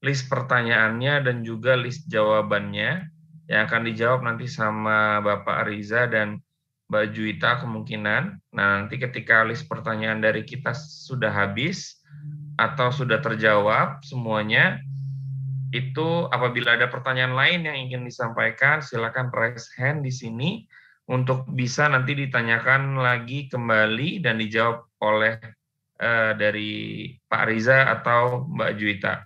list pertanyaannya dan juga list jawabannya yang akan dijawab nanti sama Bapak Riza dan Mbak Juwita kemungkinan. Nah, nanti ketika list pertanyaan dari kita sudah habis atau sudah terjawab semuanya, itu apabila ada pertanyaan lain yang ingin disampaikan, silakan raise hand di sini untuk bisa nanti ditanyakan lagi kembali dan dijawab oleh dari Pak Riza atau Mbak Juwita.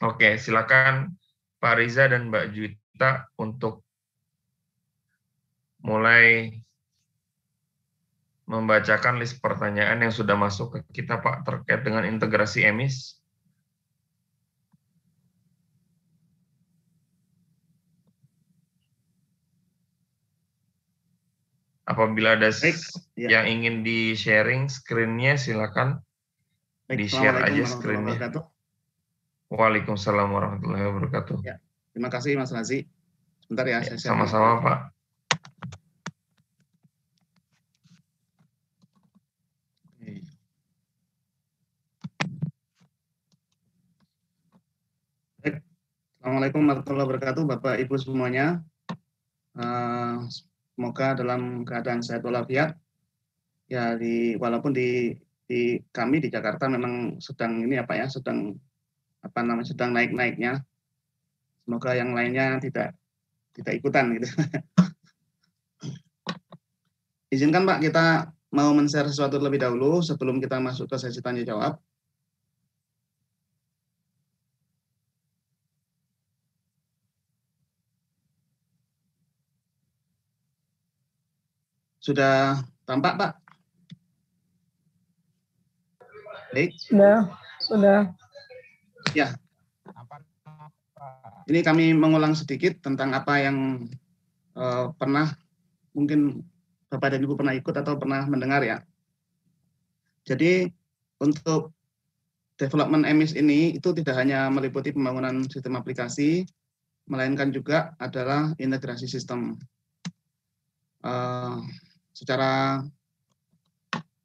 Oke, silakan Pak Riza dan Mbak Juwita untuk mulai membacakan list pertanyaan yang sudah masuk ke kita, Pak, terkait dengan integrasi EMIS. Apabila ada yang ingin di-sharing screen-nya, silakan di-share aja screen-nya. Waalaikumsalam warahmatullahi wabarakatuh. Ya, terima kasih Mas Razi. Sebentar ya, saya sama-sama Pak. Assalamualaikum warahmatullahi wabarakatuh, Bapak Ibu semuanya. Semoga dalam keadaan sehat walafiat. Ya, walaupun di kami di Jakarta memang sedang sedang naik-naiknya. Semoga yang lainnya tidak ikutan gitu. Izinkan Pak, kita mau men-share sesuatu terlebih dahulu sebelum kita masuk ke sesi tanya jawab. Sudah tampak, Pak? Baik. Sudah. Ya. Ini kami mengulang sedikit tentang apa yang pernah mungkin Bapak dan Ibu pernah ikut atau pernah mendengar ya. Jadi untuk development EMIS ini itu tidak hanya meliputi pembangunan sistem aplikasi, melainkan juga adalah integrasi sistem. Secara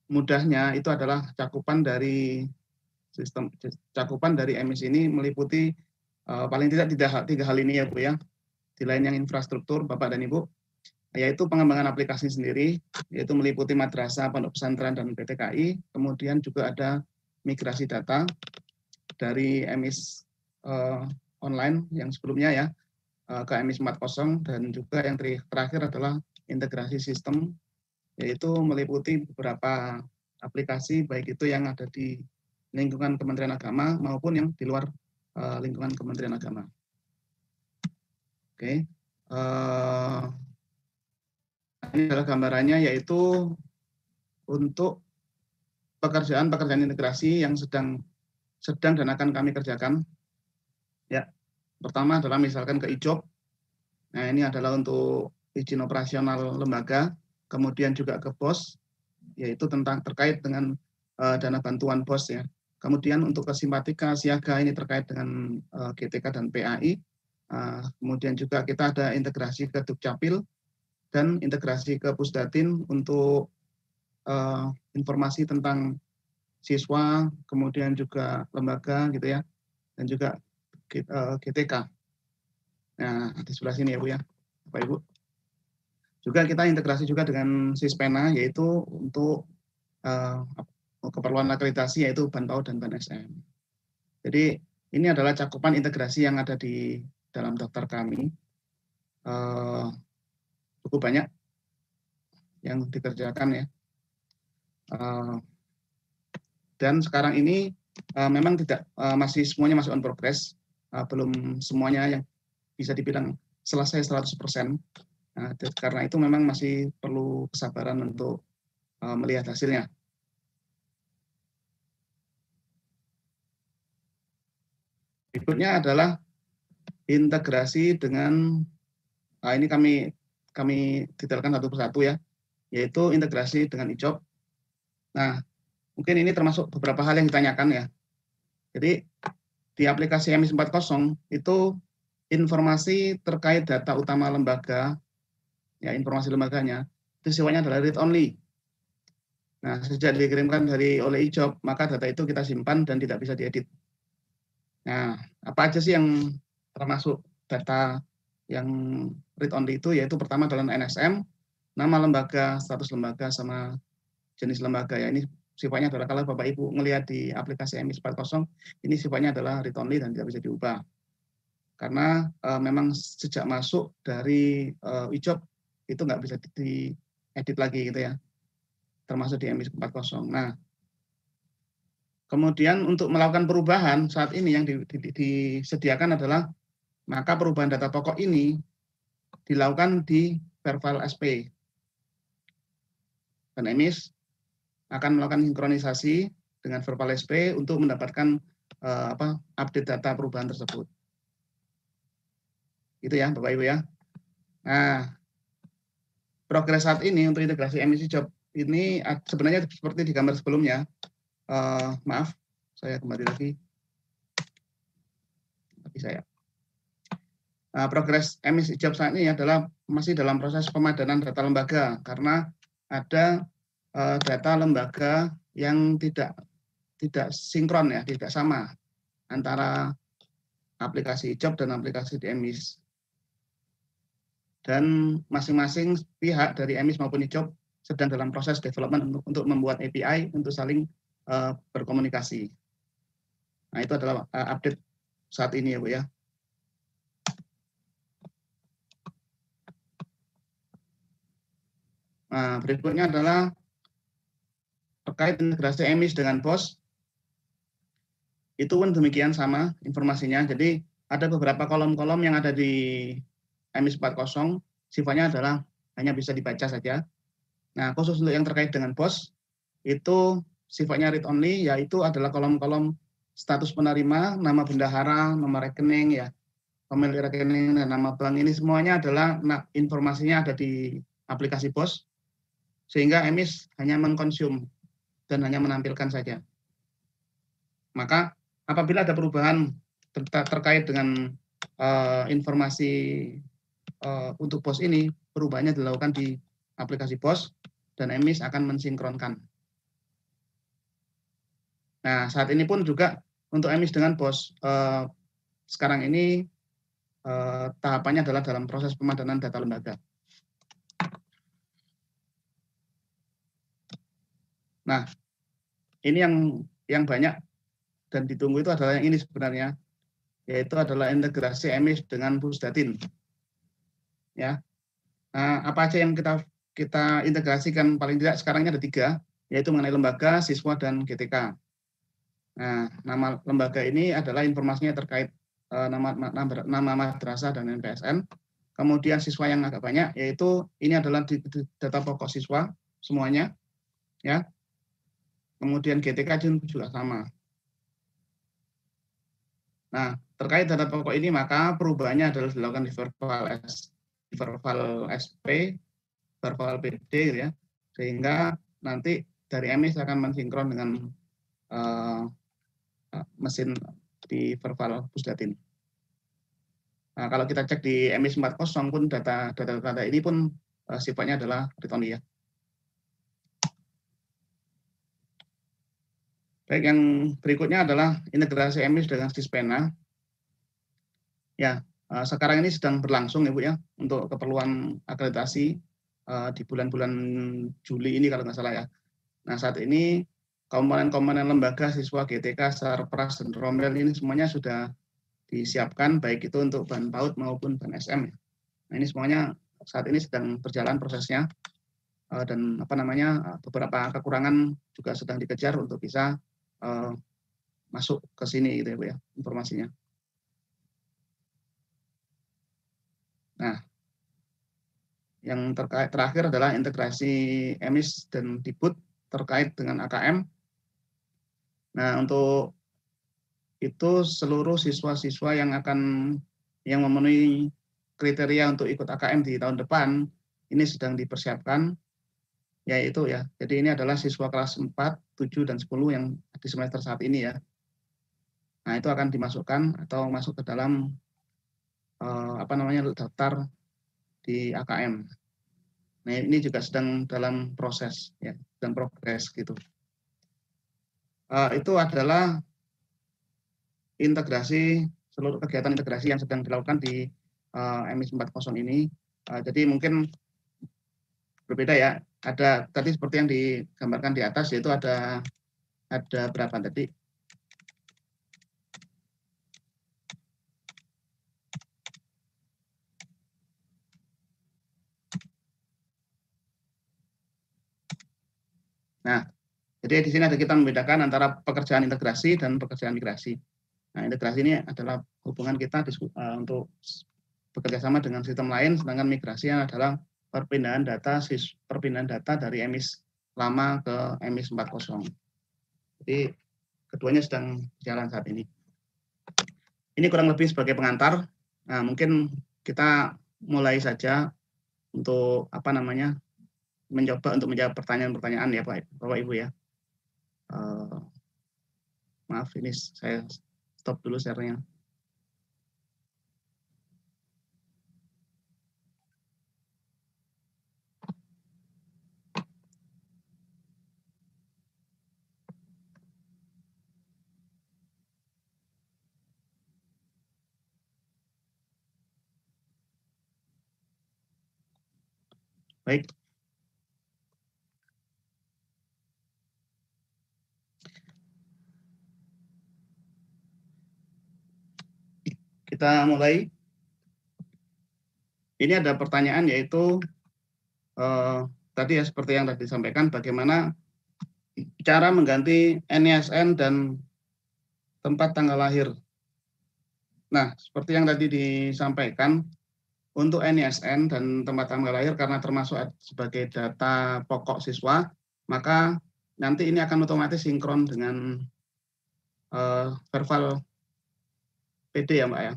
mudahnya itu adalah cakupan dari EMIS ini meliputi paling tidak tiga hal ini ya Bu ya. Di lain yang infrastruktur Bapak dan Ibu, yaitu pengembangan aplikasi sendiri, yaitu meliputi madrasah, pondok pesantren dan PTKI, kemudian juga ada migrasi data dari EMIS online yang sebelumnya ya ke EMIS 4.0, dan juga yang terakhir adalah integrasi sistem, yaitu meliputi beberapa aplikasi baik itu yang ada di lingkungan Kementerian Agama maupun yang di luar lingkungan Kementerian Agama. Oke, ini adalah gambarannya, yaitu untuk pekerjaan integrasi yang sedang dan akan kami kerjakan. Ya, pertama adalah misalkan ke IJOB. Nah, ini adalah untuk izin operasional lembaga, kemudian juga ke BOS, yaitu terkait dengan dana bantuan BOS ya. Kemudian untuk ke Simpatika, Siaga ini terkait dengan GTK dan PAI. Kemudian juga kita ada integrasi ke Dukcapil dan integrasi ke Pusdatin untuk informasi tentang siswa, kemudian juga lembaga gitu ya, dan juga GTK. Nah, di sebelah sini ya Bu ya, Bapak Ibu. Juga kita integrasi juga dengan Sispena, yaitu untuk keperluan akreditasi, yaitu BAN-PAUD dan BAN-SM. Jadi ini adalah cakupan integrasi yang ada di dalam daftar kami. Cukup banyak yang dikerjakan ya. Dan sekarang ini memang masih semuanya masih on progress, belum semuanya yang bisa dibilang selesai 100%. Nah, karena itu memang masih perlu kesabaran untuk melihat hasilnya. Berikutnya adalah integrasi dengan ini kami detailkan satu persatu ya, yaitu integrasi dengan IJOB. Nah, mungkin ini termasuk beberapa hal yang ditanyakan ya. Jadi di aplikasi EMIS 4.0 itu informasi terkait data utama lembaga, ya informasi lembaganya, itu sifatnya adalah read only. Nah, sejak dikirimkan oleh IJOB, maka data itu kita simpan dan tidak bisa diedit. Nah, apa aja sih yang termasuk data yang read only itu, yaitu pertama adalah NSM, nama lembaga, status lembaga, sama jenis lembaga. Ya, ini sifatnya adalah kalau Bapak Ibu melihat di aplikasi MIS 40, ini sifatnya adalah read only dan tidak bisa diubah. Karena memang sejak masuk dari e-job itu nggak bisa diedit lagi gitu ya, termasuk di MIS 40. Nah, kemudian untuk melakukan perubahan saat ini yang disediakan adalah maka perubahan data pokok ini dilakukan di Verval SP. Dan EMIS akan melakukan sinkronisasi dengan Verval SP untuk mendapatkan update data perubahan tersebut. Itu ya Bapak Ibu ya. Nah, progres saat ini untuk integrasi EMIS job ini sebenarnya seperti di gambar sebelumnya. Maaf, saya kembali lagi. Tapi saya. Progres EMIS job saat ini adalah masih dalam proses pemadanan data lembaga karena ada data lembaga yang tidak sinkron ya, tidak sama antara aplikasi job dan aplikasi di EMIS. Dan masing-masing pihak dari EMIS maupun job sedang dalam proses development untuk membuat API untuk saling berkomunikasi. Nah, itu adalah update saat ini ya Bu ya. Nah, berikutnya adalah terkait integrasi EMIS dengan POS. Itu pun demikian sama informasinya. Jadi ada beberapa kolom-kolom yang ada di EMIS 40 sifatnya adalah hanya bisa dibaca saja. Nah, khusus untuk yang terkait dengan POS itu sifatnya read only, yaitu adalah kolom-kolom status penerima, nama bendahara, nomor rekening ya, pemilik rekening dan nama bank. Ini semuanya adalah informasinya ada di aplikasi POS, sehingga EMIS hanya mengkonsum dan hanya menampilkan saja. Maka apabila ada perubahan terkait dengan informasi untuk POS ini, perubahannya dilakukan di aplikasi POS dan EMIS akan mensinkronkan. Nah, saat ini pun juga untuk EMIS dengan POS sekarang ini tahapannya adalah dalam proses pemadanan data lembaga. Nah, ini yang banyak dan ditunggu itu adalah yang ini sebenarnya, yaitu adalah integrasi EMIS dengan Pusdatin. Ya, nah, apa aja yang kita integrasikan paling tidak sekarang ini ada 3, yaitu mengenai lembaga, siswa, dan GTK. Nah, nama lembaga ini adalah informasinya terkait nama madrasah dan NPSN. Kemudian siswa yang agak banyak, yaitu ini adalah data pokok siswa semuanya, ya. Kemudian GTK juga sama. Nah, terkait data pokok ini maka perubahannya adalah dilakukan di Verval SP, Verval PD, ya, sehingga nanti dari EMIS akan mensinkron dengan mesin di Verval Pusdatin. Nah, kalau kita cek di EMIS 40 pun data ini pun sifatnya adalah read only ya. Baik, yang berikutnya adalah integrasi EMIS dengan Sispena. Ya, sekarang ini sedang berlangsung ya Bu ya, untuk keperluan akreditasi di bulan-bulan Juli ini kalau nggak salah ya. Nah, saat ini komponen-komponen lembaga, siswa, GTK, Sarpras, dan Rommel ini semuanya sudah disiapkan, baik itu untuk bahan PAUD maupun bahan SM. Nah, ini semuanya saat ini sedang berjalan prosesnya, dan beberapa kekurangan juga sedang dikejar untuk bisa masuk ke sini gitu ya Bu ya, informasinya. Nah, yang terakhir adalah integrasi EMIS dan Dibut terkait dengan AKM. Nah, untuk itu seluruh siswa-siswa yang memenuhi kriteria untuk ikut AKM di tahun depan ini sedang dipersiapkan, yaitu ya. Jadi ini adalah siswa kelas 4, 7 dan 10 yang di semester saat ini ya. Nah, itu akan dimasukkan atau masuk ke dalam daftar di AKM. Nah, ini juga sedang dalam proses ya, sedang progres gitu. Itu adalah integrasi, seluruh kegiatan integrasi yang sedang dilakukan di MIS 40 ini. Jadi mungkin berbeda ya. Ada tadi seperti yang digambarkan di atas, yaitu ada berapa tadi? Nah, jadi di sini ada kita membedakan antara pekerjaan integrasi dan pekerjaan migrasi. Nah, integrasi ini adalah hubungan kita untuk bekerja sama dengan sistem lain, sedangkan migrasi adalah perpindahan data dari MIS lama ke MIS 40. Jadi keduanya sedang berjalan saat ini. Ini kurang lebih sebagai pengantar. Nah, mungkin kita mulai saja untuk mencoba untuk menjawab pertanyaan-pertanyaan ya Bapak Ibu ya. Maaf, ini saya stop dulu share-nya. Baik. Kita mulai. Ini ada pertanyaan yaitu tadi ya seperti yang tadi disampaikan, bagaimana cara mengganti NISN dan tempat tanggal lahir. Nah, seperti yang tadi disampaikan, untuk NISN dan tempat tanggal lahir karena termasuk sebagai data pokok siswa, maka nanti ini akan otomatis sinkron dengan Verval PD ya Mbak ya.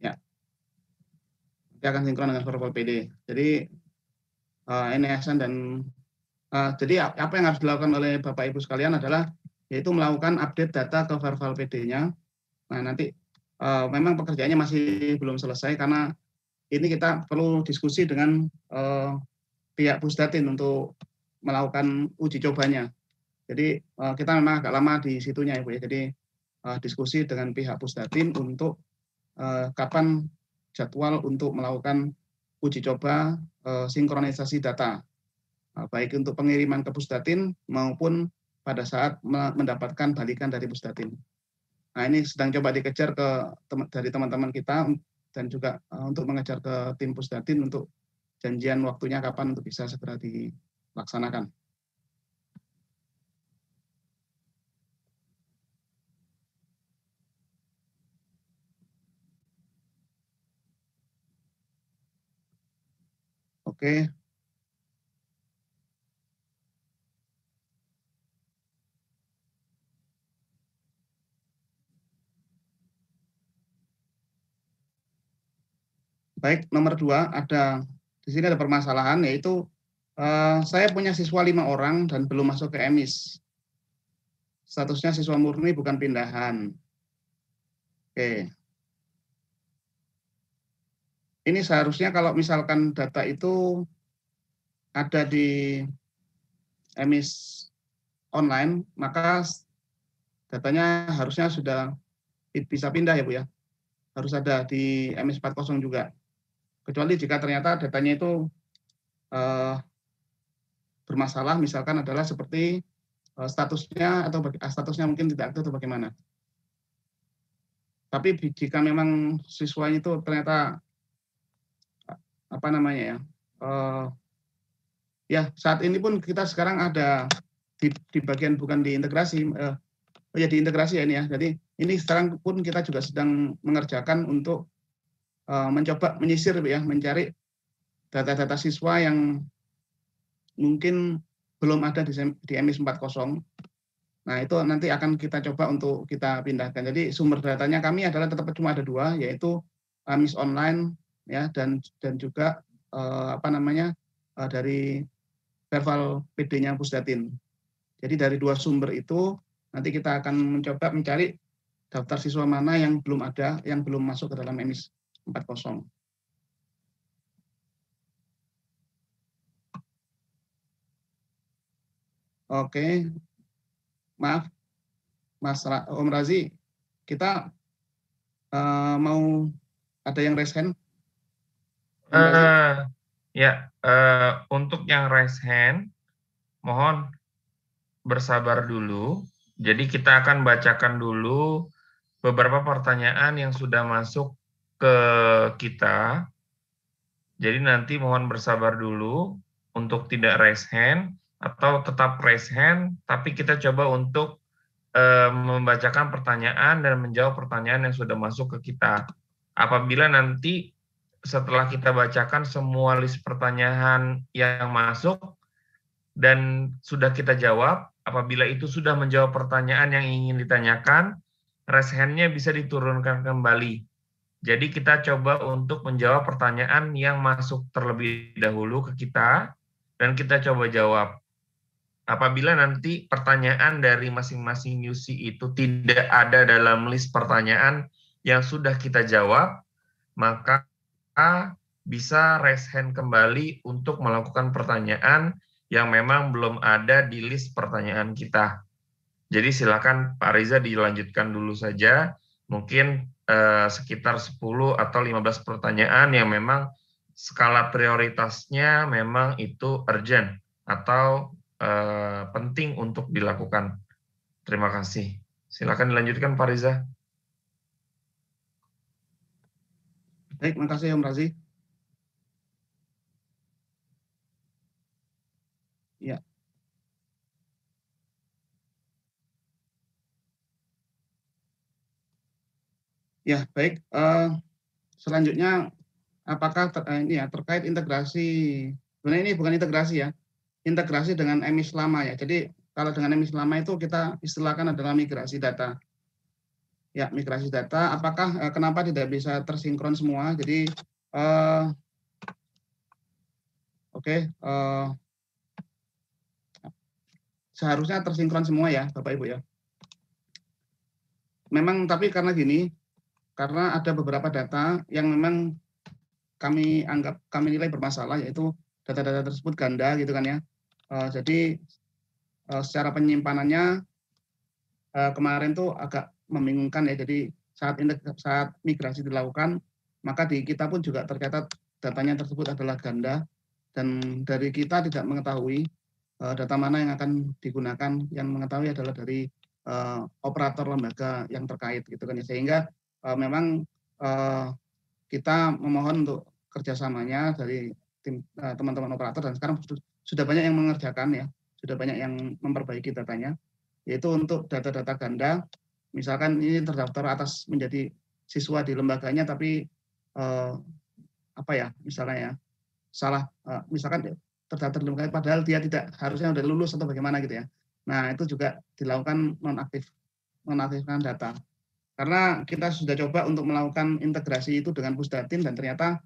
Ya, nanti akan sinkron dengan Verval PD. Jadi NISN dan jadi apa yang harus dilakukan oleh Bapak Ibu sekalian adalah yaitu melakukan update data ke Verval PD-nya. Nah, nanti memang pekerjaannya masih belum selesai karena ini kita perlu diskusi dengan pihak Pusdatin untuk melakukan uji cobanya. Jadi kita memang agak lama di situnya Ibu ya. Jadi diskusi dengan pihak Pusdatin untuk kapan jadwal untuk melakukan uji coba sinkronisasi data. Baik untuk pengiriman ke Pusdatin maupun pada saat mendapatkan balikan dari Pusdatin. Nah, ini sedang coba dikejar dari teman-teman kita dan juga untuk mengejar ke tim Pusdatin untuk janjian waktunya kapan untuk bisa segera dilaksanakan. Oke. Baik, nomor 2 di sini ada permasalahan yaitu saya punya siswa 5 orang dan belum masuk ke MIS. Statusnya siswa murni bukan pindahan. Oke. Ini seharusnya kalau misalkan data itu ada di MIS online, maka datanya harusnya sudah bisa pindah ya Bu ya. Harus ada di MIS 40 juga. Kecuali jika ternyata datanya itu bermasalah, misalkan adalah seperti statusnya mungkin tidak aktif atau bagaimana. Tapi jika memang siswanya itu ternyata ya saat ini pun kita sekarang ada di bagian bukan di integrasi, di integrasi ya ini ya. Jadi ini sekarang pun kita juga sedang mengerjakan untuk mencoba menyisir ya, mencari data-data siswa yang mungkin belum ada di MIS 40. Nah, itu nanti akan kita coba untuk kita pindahkan. Jadi sumber datanya kami adalah tetap cuma ada 2, yaitu MIS online ya dan juga dari Verval PD-nya Pusdatin. Jadi dari 2 sumber itu nanti kita akan mencoba mencari daftar siswa mana yang belum ada, yang belum masuk ke dalam MIS 40. Oke, maaf Mas Om Razi, kita mau ada yang raise hand, Om Razi? Ya, untuk yang raise hand, mohon bersabar dulu. Jadi kita akan bacakan dulu beberapa pertanyaan yang sudah masuk ke kita. Jadi nanti mohon bersabar dulu untuk tidak raise hand atau tetap raise hand, tapi kita coba untuk membacakan pertanyaan dan menjawab pertanyaan yang sudah masuk ke kita. Apabila nanti setelah kita bacakan semua list pertanyaan yang masuk dan sudah kita jawab, apabila itu sudah menjawab pertanyaan yang ingin ditanyakan, raise hand-nya bisa diturunkan kembali. Jadi kita coba untuk menjawab pertanyaan yang masuk terlebih dahulu ke kita, dan kita coba jawab. Apabila nanti pertanyaan dari masing-masing UC itu tidak ada dalam list pertanyaan yang sudah kita jawab, maka bisa raise hand kembali untuk melakukan pertanyaan yang memang belum ada di list pertanyaan kita. Jadi silakan Pak Riza dilanjutkan dulu saja, mungkin sekitar 10 atau 15 pertanyaan yang memang skala prioritasnya memang itu urgent atau penting untuk dilakukan. Terima kasih. Silakan dilanjutkan Pak Riza. Baik, makasih Om Razi. Ya. Ya, baik. Selanjutnya, apakah ini ya terkait integrasi? Sebenarnya ini bukan integrasi ya, integrasi dengan EMIS lama ya. Jadi kalau dengan EMIS lama itu kita istilahkan adalah migrasi data. Ya, migrasi data. Apakah kenapa tidak bisa tersinkron semua? Jadi oke, seharusnya tersinkron semua ya, Bapak Ibu ya. Memang tapi karena gini, karena ada beberapa data yang memang kami nilai bermasalah, yaitu data-data tersebut ganda gitu kan ya. Jadi secara penyimpanannya kemarin tuh agak membingungkan ya. Jadi saat migrasi dilakukan, maka di kita pun juga tercatat datanya tersebut adalah ganda, dan dari kita tidak mengetahui data mana yang akan digunakan. Yang mengetahui adalah dari operator lembaga yang terkait gitu kan ya. Sehingga memang kita memohon untuk kerjasamanya dari tim teman-teman operator, dan sekarang sudah banyak yang mengerjakan ya, sudah banyak yang memperbaiki datanya, yaitu untuk data-data ganda. Misalkan ini terdaftar atas menjadi siswa di lembaganya, tapi apa ya, misalnya ya salah, misalkan terdaftar di lembaga padahal dia tidak, harusnya sudah lulus atau bagaimana gitu ya. Nah itu juga dilakukan nonaktifkan data. Karena kita sudah coba untuk melakukan integrasi itu dengan Pusdatin, dan ternyata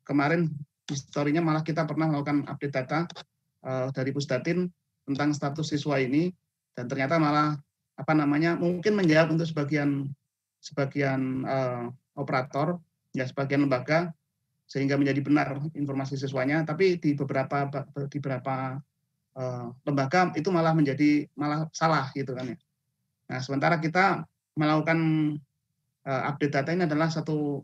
kemarin historinya malah kita pernah melakukan update data dari Pusdatin tentang status siswa ini, dan ternyata malah mungkin menjawab untuk sebagian operator ya, sebagian lembaga, sehingga menjadi benar informasi siswanya, tapi di beberapa lembaga itu malah salah gitu kan ya. Nah sementara kita melakukan update data ini adalah satu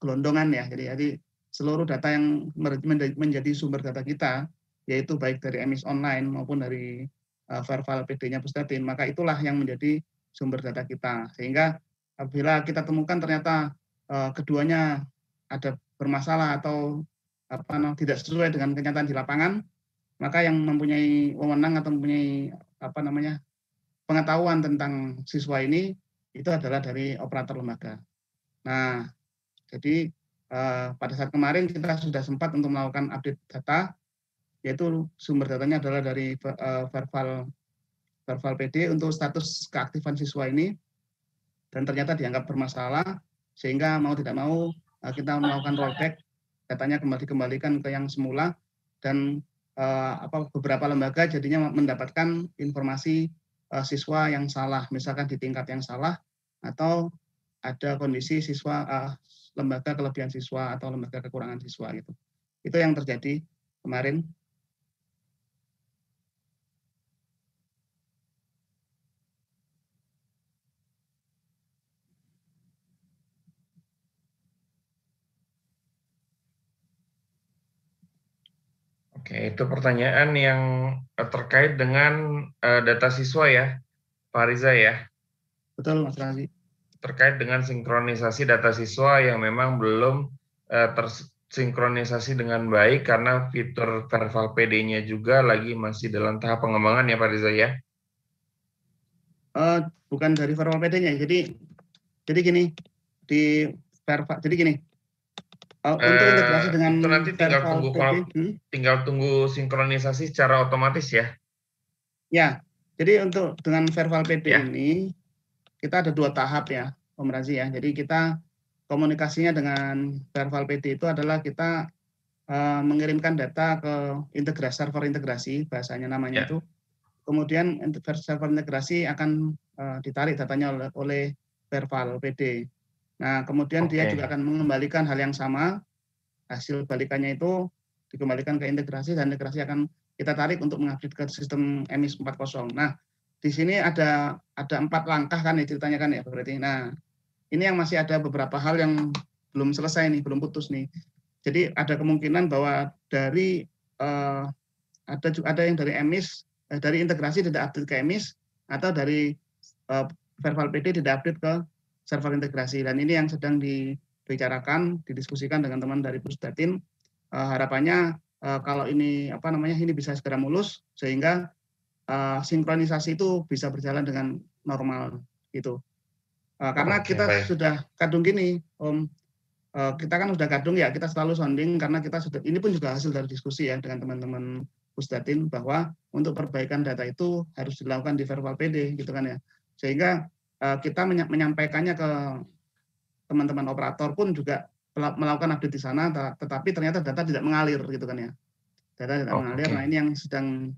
gelondongan ya. Jadi seluruh data yang menjadi sumber data kita, yaitu baik dari EMIS online maupun dari file PD-nya Pusdatin, maka itulah yang menjadi sumber data kita. Sehingga apabila kita temukan ternyata keduanya ada bermasalah atau tidak sesuai dengan kenyataan di lapangan, maka yang mempunyai wewenang atau mempunyai pengetahuan tentang siswa ini itu adalah dari operator lembaga. Nah, jadi pada saat kemarin kita sudah sempat untuk melakukan update data, yaitu sumber datanya adalah dari verbal PD untuk status keaktifan siswa ini, dan ternyata dianggap bermasalah, sehingga mau tidak mau kita melakukan rollback, datanya dikembalikan ke yang semula, dan beberapa lembaga jadinya mendapatkan informasi siswa yang salah, misalkan di tingkat yang salah, atau ada kondisi siswa lembaga kelebihan siswa atau lembaga kekurangan siswa gitu. Itu yang terjadi kemarin. Oke, itu pertanyaan yang terkait dengan data siswa ya, Pak Riza ya. Betul, Mas Razi. Terkait dengan sinkronisasi data siswa yang memang belum tersinkronisasi dengan baik karena fitur Verval PD-nya juga lagi masih dalam tahap pengembangan ya Pak Riza ya. Bukan dari Verval PD-nya. Jadi gini, di Verval, jadi gini, untuk integrasi dengan itu nanti Verval PD, tinggal tunggu sinkronisasi secara otomatis ya. ya. Jadi untuk dengan Verval PD Ya. ini kita ada 2 tahap ya, Om Razi ya. Jadi kita komunikasinya dengan Verval PD itu adalah kita mengirimkan data ke server integrasi, bahasanya namanya Ya. itu. Kemudian server integrasi akan ditarik datanya oleh Verval PD. Nah, kemudian dia juga akan mengembalikan hal yang sama, hasil balikannya itu dikembalikan ke integrasi dan integrasi akan kita tarik untuk mengupdate ke sistem MIS 4.0. Nah, di sini ada 4 langkah kan ya ceritanya kan ya berarti. Nah, ini yang masih ada beberapa hal yang belum selesai nih, belum putus nih. Jadi ada kemungkinan bahwa dari ada yang dari MIS, dari integrasi tidak update ke MIS, atau dari Verval PD tidak update ke server integrasi. Dan ini yang sedang dibicarakan, didiskusikan dengan teman dari Pusdatin. Harapannya kalau ini ini bisa segera mulus sehingga sinkronisasi itu bisa berjalan dengan normal gitu. Karena kita sudah kadung gini, Om. Kita kan sudah kadung ya, kita selalu sounding karena kita sudah, ini pun juga hasil dari diskusi ya dengan teman-teman Pusdatin bahwa untuk perbaikan data itu harus dilakukan di Verval PD gitu kan ya. Sehingga kita menyampaikannya ke teman-teman operator pun juga melakukan update di sana, tetapi ternyata data tidak mengalir gitu kan ya. Data tidak mengalir. Nah, ini yang sedang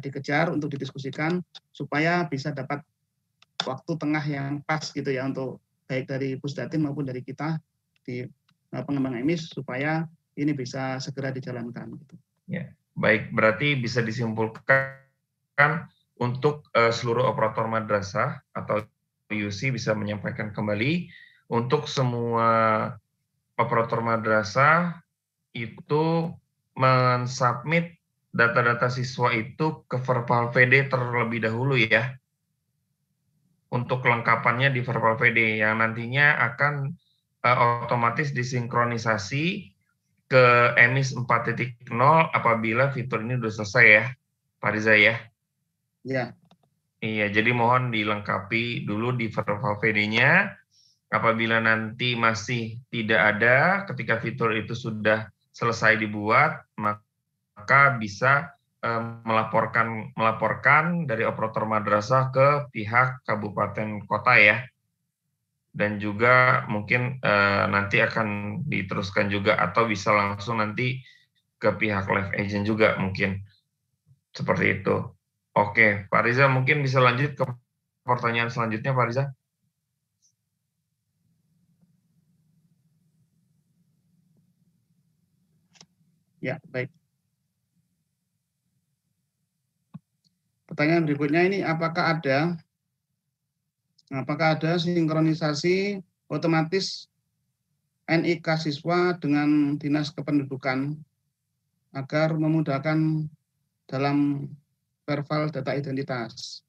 dikejar untuk didiskusikan supaya bisa dapat waktu tengah yang pas gitu ya untuk baik dari Pusdatin maupun dari kita di pengembang MIS supaya ini bisa segera dijalankan. Gitu. Ya, baik. Berarti bisa disimpulkan untuk seluruh operator madrasah atau UC bisa menyampaikan kembali untuk semua operator madrasah itu mensubmit data-data siswa itu ke Verval PD terlebih dahulu ya. Untuk kelengkapannya di Verval PD yang nantinya akan otomatis disinkronisasi ke MIS 4.0 apabila fitur ini sudah selesai ya, Pak Riza ya? Ya. Iya, jadi mohon dilengkapi dulu di Verval PD-nya. Apabila nanti masih tidak ada, ketika fitur itu sudah selesai dibuat, maka bisa melaporkan dari operator madrasah ke pihak kabupaten kota ya. Dan juga mungkin nanti akan diteruskan juga atau bisa langsung nanti ke pihak live agent juga mungkin. Seperti itu. Oke, Pak Riza mungkin bisa lanjut ke pertanyaan selanjutnya, Pak Riza. Ya, baik. Pertanyaan berikutnya ini, apakah ada sinkronisasi otomatis NIK siswa dengan Dinas Kependudukan agar memudahkan dalam Verval data identitas,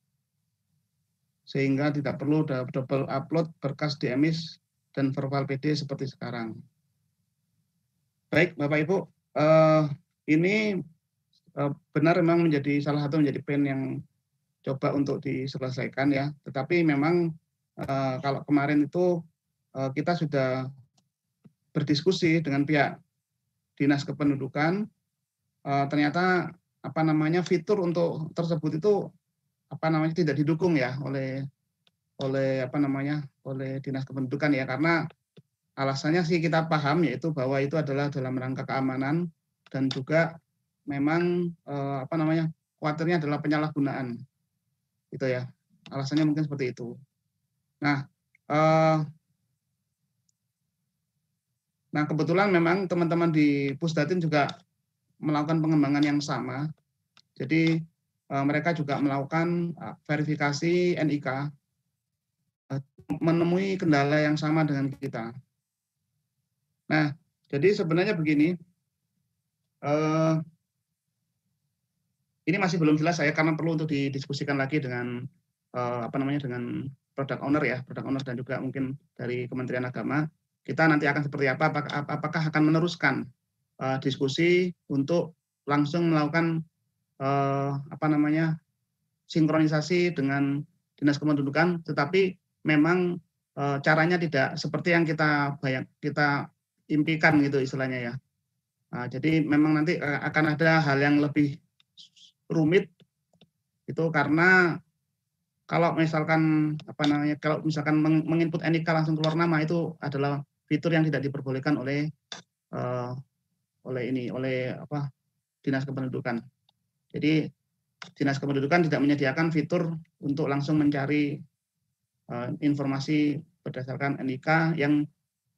sehingga tidak perlu double upload berkas di MIS dan Verval PD seperti sekarang. Baik, Bapak Ibu, ini benar memang salah satu menjadi pain yang coba untuk diselesaikan ya. Tetapi memang kalau kemarin itu kita sudah berdiskusi dengan pihak Dinas Kependudukan, ternyata fitur untuk tersebut itu tidak didukung ya oleh Dinas Kependudukan ya, karena alasannya sih kita paham, yaitu bahwa itu adalah dalam rangka keamanan dan juga memang khawatirnya adalah penyalahgunaan gitu ya, alasannya mungkin seperti itu. Nah kebetulan memang teman-teman di Pusdatin juga melakukan pengembangan yang sama, jadi mereka juga melakukan verifikasi NIK, menemui kendala yang sama dengan kita. Nah, jadi sebenarnya begini, Eh, ini masih belum jelas saya karena perlu untuk didiskusikan lagi dengan dengan product owner dan juga mungkin dari Kementerian Agama. Kita nanti akan seperti apa? Apakah akan meneruskan diskusi untuk langsung melakukan sinkronisasi dengan Dinas Kependudukan, tetapi memang caranya tidak seperti yang kita impikan gitu istilahnya ya. Jadi memang nanti akan ada hal yang lebih rumit itu karena kalau misalkan menginput NIK langsung keluar nama itu adalah fitur yang tidak diperbolehkan oleh Dinas Kependudukan. Jadi Dinas Kependudukan tidak menyediakan fitur untuk langsung mencari informasi berdasarkan NIK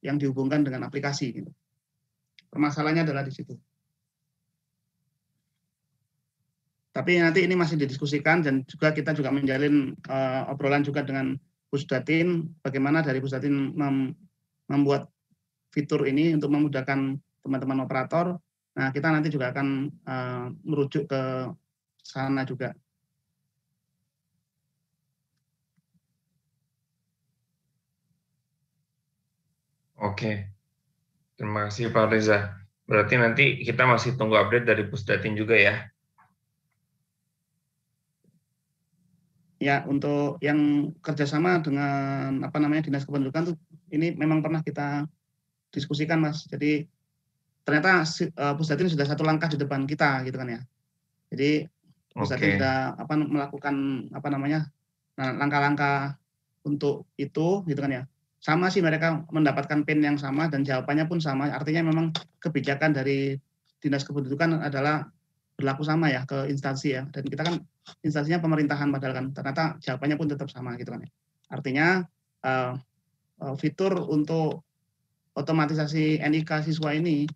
yang dihubungkan dengan aplikasi. Gitu. Permasalahannya adalah di situ. Tapi nanti ini masih didiskusikan dan juga kita juga menjalin obrolan juga dengan Pusdatin, bagaimana dari Pusdatin membuat fitur ini untuk memudahkan teman-teman operator. Nah, kita nanti juga akan merujuk ke sana juga. Oke, terima kasih Pak Reza. Berarti nanti kita masih tunggu update dari Pusdatin juga ya? Ya, untuk yang kerjasama dengan Dinas Kependudukan tuh ini memang pernah kita diskusikan, Mas. Jadi ternyata Pusdatin sudah satu langkah di depan kita, gitu kan ya. Jadi Pusdatin sudah melakukan langkah-langkah untuk itu, gitu kan ya. Sama sih mereka mendapatkan PIN yang sama dan jawabannya pun sama. Artinya memang kebijakan dari Dinas Kependudukan adalah berlaku sama ya ke instansi ya. Dan kita kan instansinya pemerintahan padahal kan ternyata jawabannya pun tetap sama gitu kan ya. Artinya fitur untuk otomatisasi NIK siswa ini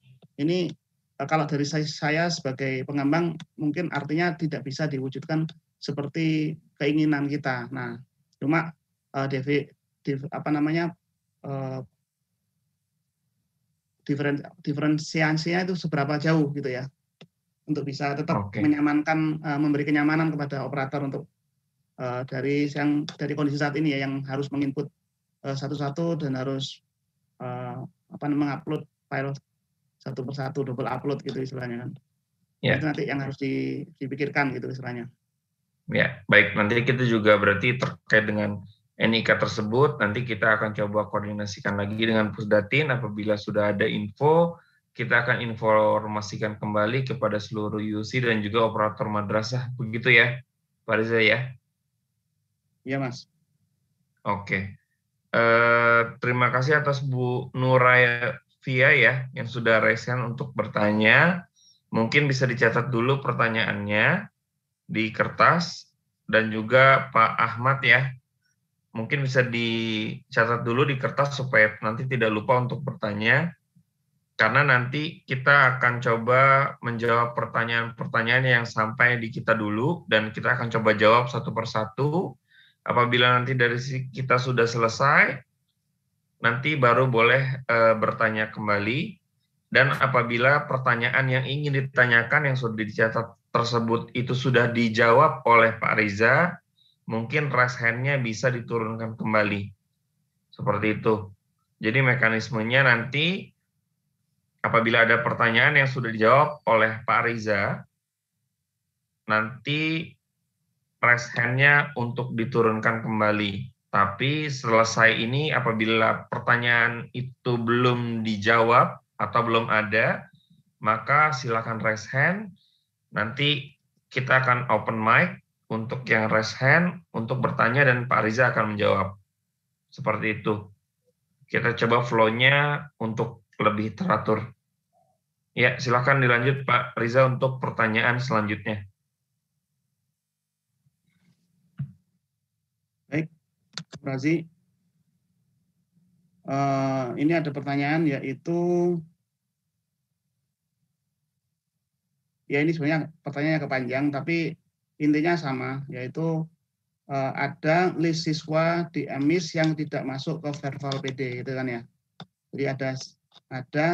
kalau dari saya sebagai pengembang mungkin artinya tidak bisa diwujudkan seperti keinginan kita. Nah, cuma diferensiasinya itu seberapa jauh gitu ya untuk bisa tetap menyamankan, memberi kenyamanan kepada operator untuk dari kondisi saat ini ya yang harus menginput satu-satu dan harus mengupload file satu persatu, double upload gitu istilahnya kan. Ya. Itu nanti yang harus dipikirkan gitu istilahnya. Ya, baik. Nanti kita juga berarti terkait dengan NIK tersebut, nanti kita akan coba koordinasikan lagi dengan Pusdatin. Apabila sudah ada info, kita akan informasikan kembali kepada seluruh UC dan juga operator madrasah. Begitu ya, Pak Riza ya? Iya, Mas. Oke. Terima kasih atas Bu Nuraya Via ya, yang sudah raise hand untuk bertanya. Mungkin bisa dicatat dulu pertanyaannya di kertas, dan juga Pak Ahmad ya, mungkin bisa dicatat dulu di kertas supaya nanti tidak lupa untuk bertanya, karena nanti kita akan coba menjawab pertanyaan-pertanyaan yang sampai di kita dulu, dan kita akan coba jawab satu persatu. Apabila nanti dari kita sudah selesai, nanti baru boleh bertanya kembali, dan apabila pertanyaan yang ingin ditanyakan yang sudah dicatat tersebut itu sudah dijawab oleh Pak Riza, mungkin raise hand-nya bisa diturunkan kembali. Seperti itu. Jadi mekanismenya nanti apabila ada pertanyaan yang sudah dijawab oleh Pak Riza, nanti raise hand-nya untuk diturunkan kembali. Tapi selesai ini apabila pertanyaan itu belum dijawab atau belum ada, maka silakan raise hand. Nanti kita akan open mic untuk yang raise hand untuk bertanya dan Pak Riza akan menjawab. Seperti itu. Kita coba flow-nya untuk lebih teratur. Ya, silakan dilanjut Pak Riza untuk pertanyaan selanjutnya. Baik, Razi. Ini ada pertanyaan yaitu, ya ini sebenarnya pertanyaannya kepanjang, tapi intinya sama, yaitu ada list siswa di EMIS yang tidak masuk ke verbal PD, gitu kan ya. Jadi ada.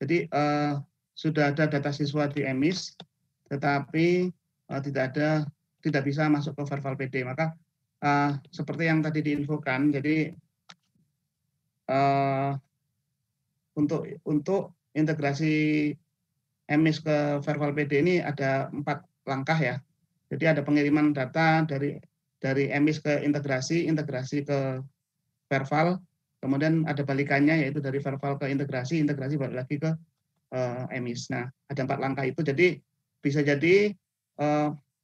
Jadi sudah ada data siswa di EMIS, tetapi tidak bisa masuk ke Verval PD. Maka seperti yang tadi diinfokan, jadi untuk integrasi EMIS ke Verval PD ini ada 4 langkah ya. Jadi ada pengiriman data dari EMIS ke integrasi ke Verval, kemudian ada balikannya yaitu dari Verval ke integrasi balik lagi ke EMIS. Nah, ada 4 langkah itu. Jadi bisa jadi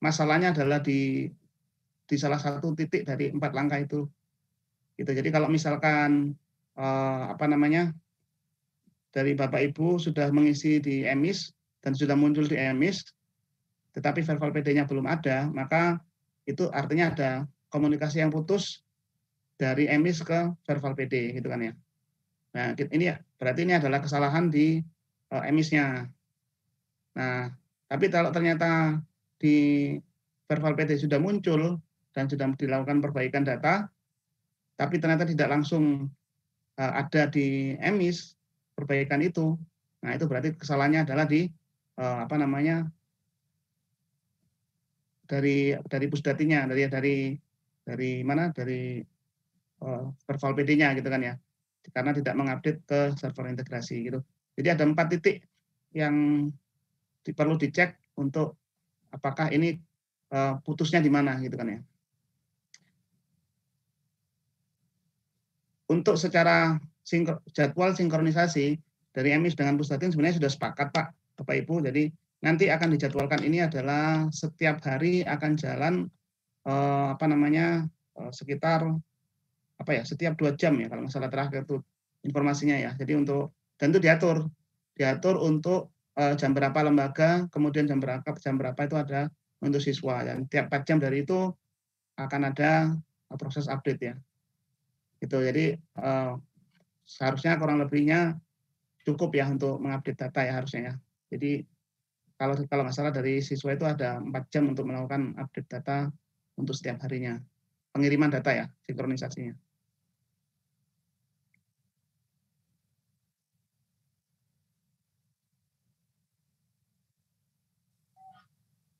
masalahnya adalah di salah satu titik dari 4 langkah itu. Gitu. Jadi kalau misalkan dari Bapak Ibu sudah mengisi di EMIS dan sudah muncul di EMIS, tetapi Verval PD-nya belum ada, maka itu artinya ada komunikasi yang putus dari EMIS ke Verval PD, gitu kan ya. Nah, ini berarti ini adalah kesalahan di EMIS-nya. Nah, tapi kalau ternyata di Verval PD sudah muncul dan sudah dilakukan perbaikan data, tapi ternyata tidak langsung ada di EMIS perbaikan itu, nah itu berarti kesalahannya adalah di dari pusdatinya, dari mana, dari Verval PD-nya gitu kan ya, karena tidak mengupdate ke server integrasi gitu. Jadi ada 4 titik yang perlu dicek untuk apakah ini putusnya di mana gitu kan ya. Untuk secara jadwal sinkronisasi dari EMIS dengan Pusdatin sebenarnya sudah sepakat Pak, Bapak Ibu. Jadi nanti akan dijadwalkan ini adalah setiap hari akan jalan sekitar setiap 2 jam ya kalau masalah terakhir itu informasinya ya. Jadi dan itu diatur untuk jam berapa lembaga, kemudian jam berapa itu ada untuk siswa. Dan tiap 4 jam dari itu akan ada proses update ya. Gitu. Jadi seharusnya kurang lebihnya cukup ya untuk mengupdate data ya harusnya ya. Jadi kalau nggak salah dari siswa itu ada 4 jam untuk melakukan update data untuk setiap harinya. Pengiriman data ya, sinkronisasinya.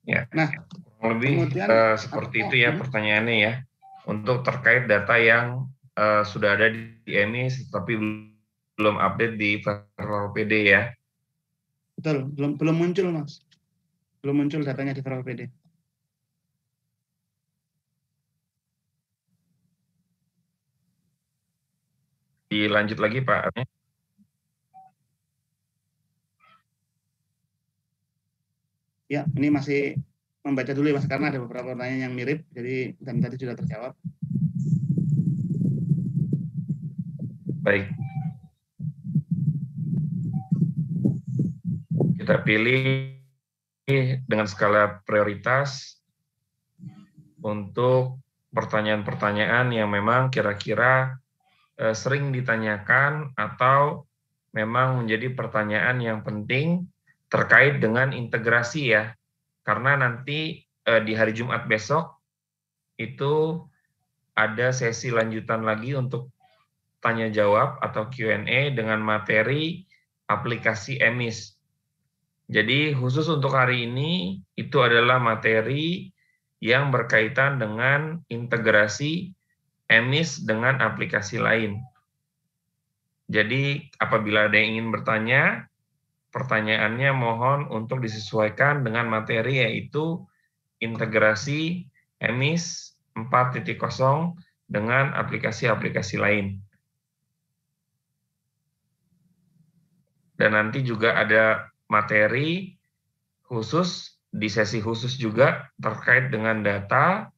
Ya, nah, kurang lebih seperti itu ya pertanyaannya ya. Untuk terkait data yang sudah ada di EMIS tapi belum update di Verval PD ya. Betul, belum muncul Mas. Belum muncul datanya di Verval PD. Dilanjut lagi Pak. Ya, ini masih membaca dulu ya Mas, karena ada beberapa pertanyaan yang mirip, jadi dan tadi sudah terjawab. Baik. Kita pilih dengan skala prioritas untuk pertanyaan-pertanyaan yang memang kira-kira sering ditanyakan atau memang menjadi pertanyaan yang penting terkait dengan integrasi ya. Karena nanti di hari Jumat besok itu ada sesi lanjutan lagi untuk tanya jawab atau Q&A dengan materi aplikasi EMIS. Jadi khusus untuk hari ini itu adalah materi yang berkaitan dengan integrasi EMIS dengan aplikasi lain. Jadi apabila ada yang ingin bertanya, pertanyaannya mohon untuk disesuaikan dengan materi yaitu integrasi EMIS 4.0 dengan aplikasi-aplikasi lain. Dan nanti juga ada materi khusus di sesi khusus juga terkait dengan data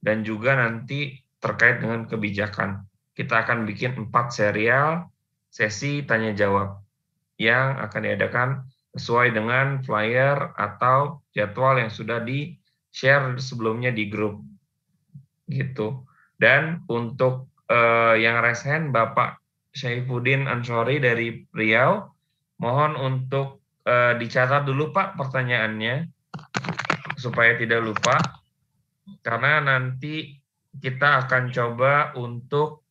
dan juga nanti terkait dengan kebijakan. Kita akan bikin 4 serial sesi tanya jawab yang akan diadakan sesuai dengan flyer atau jadwal yang sudah di-share sebelumnya di grup. Gitu. Dan untuk yang raise hand Bapak Syaifuddin Ansori dari Riau, mohon untuk dicatat dulu Pak pertanyaannya supaya tidak lupa, karena nanti kita akan coba untuk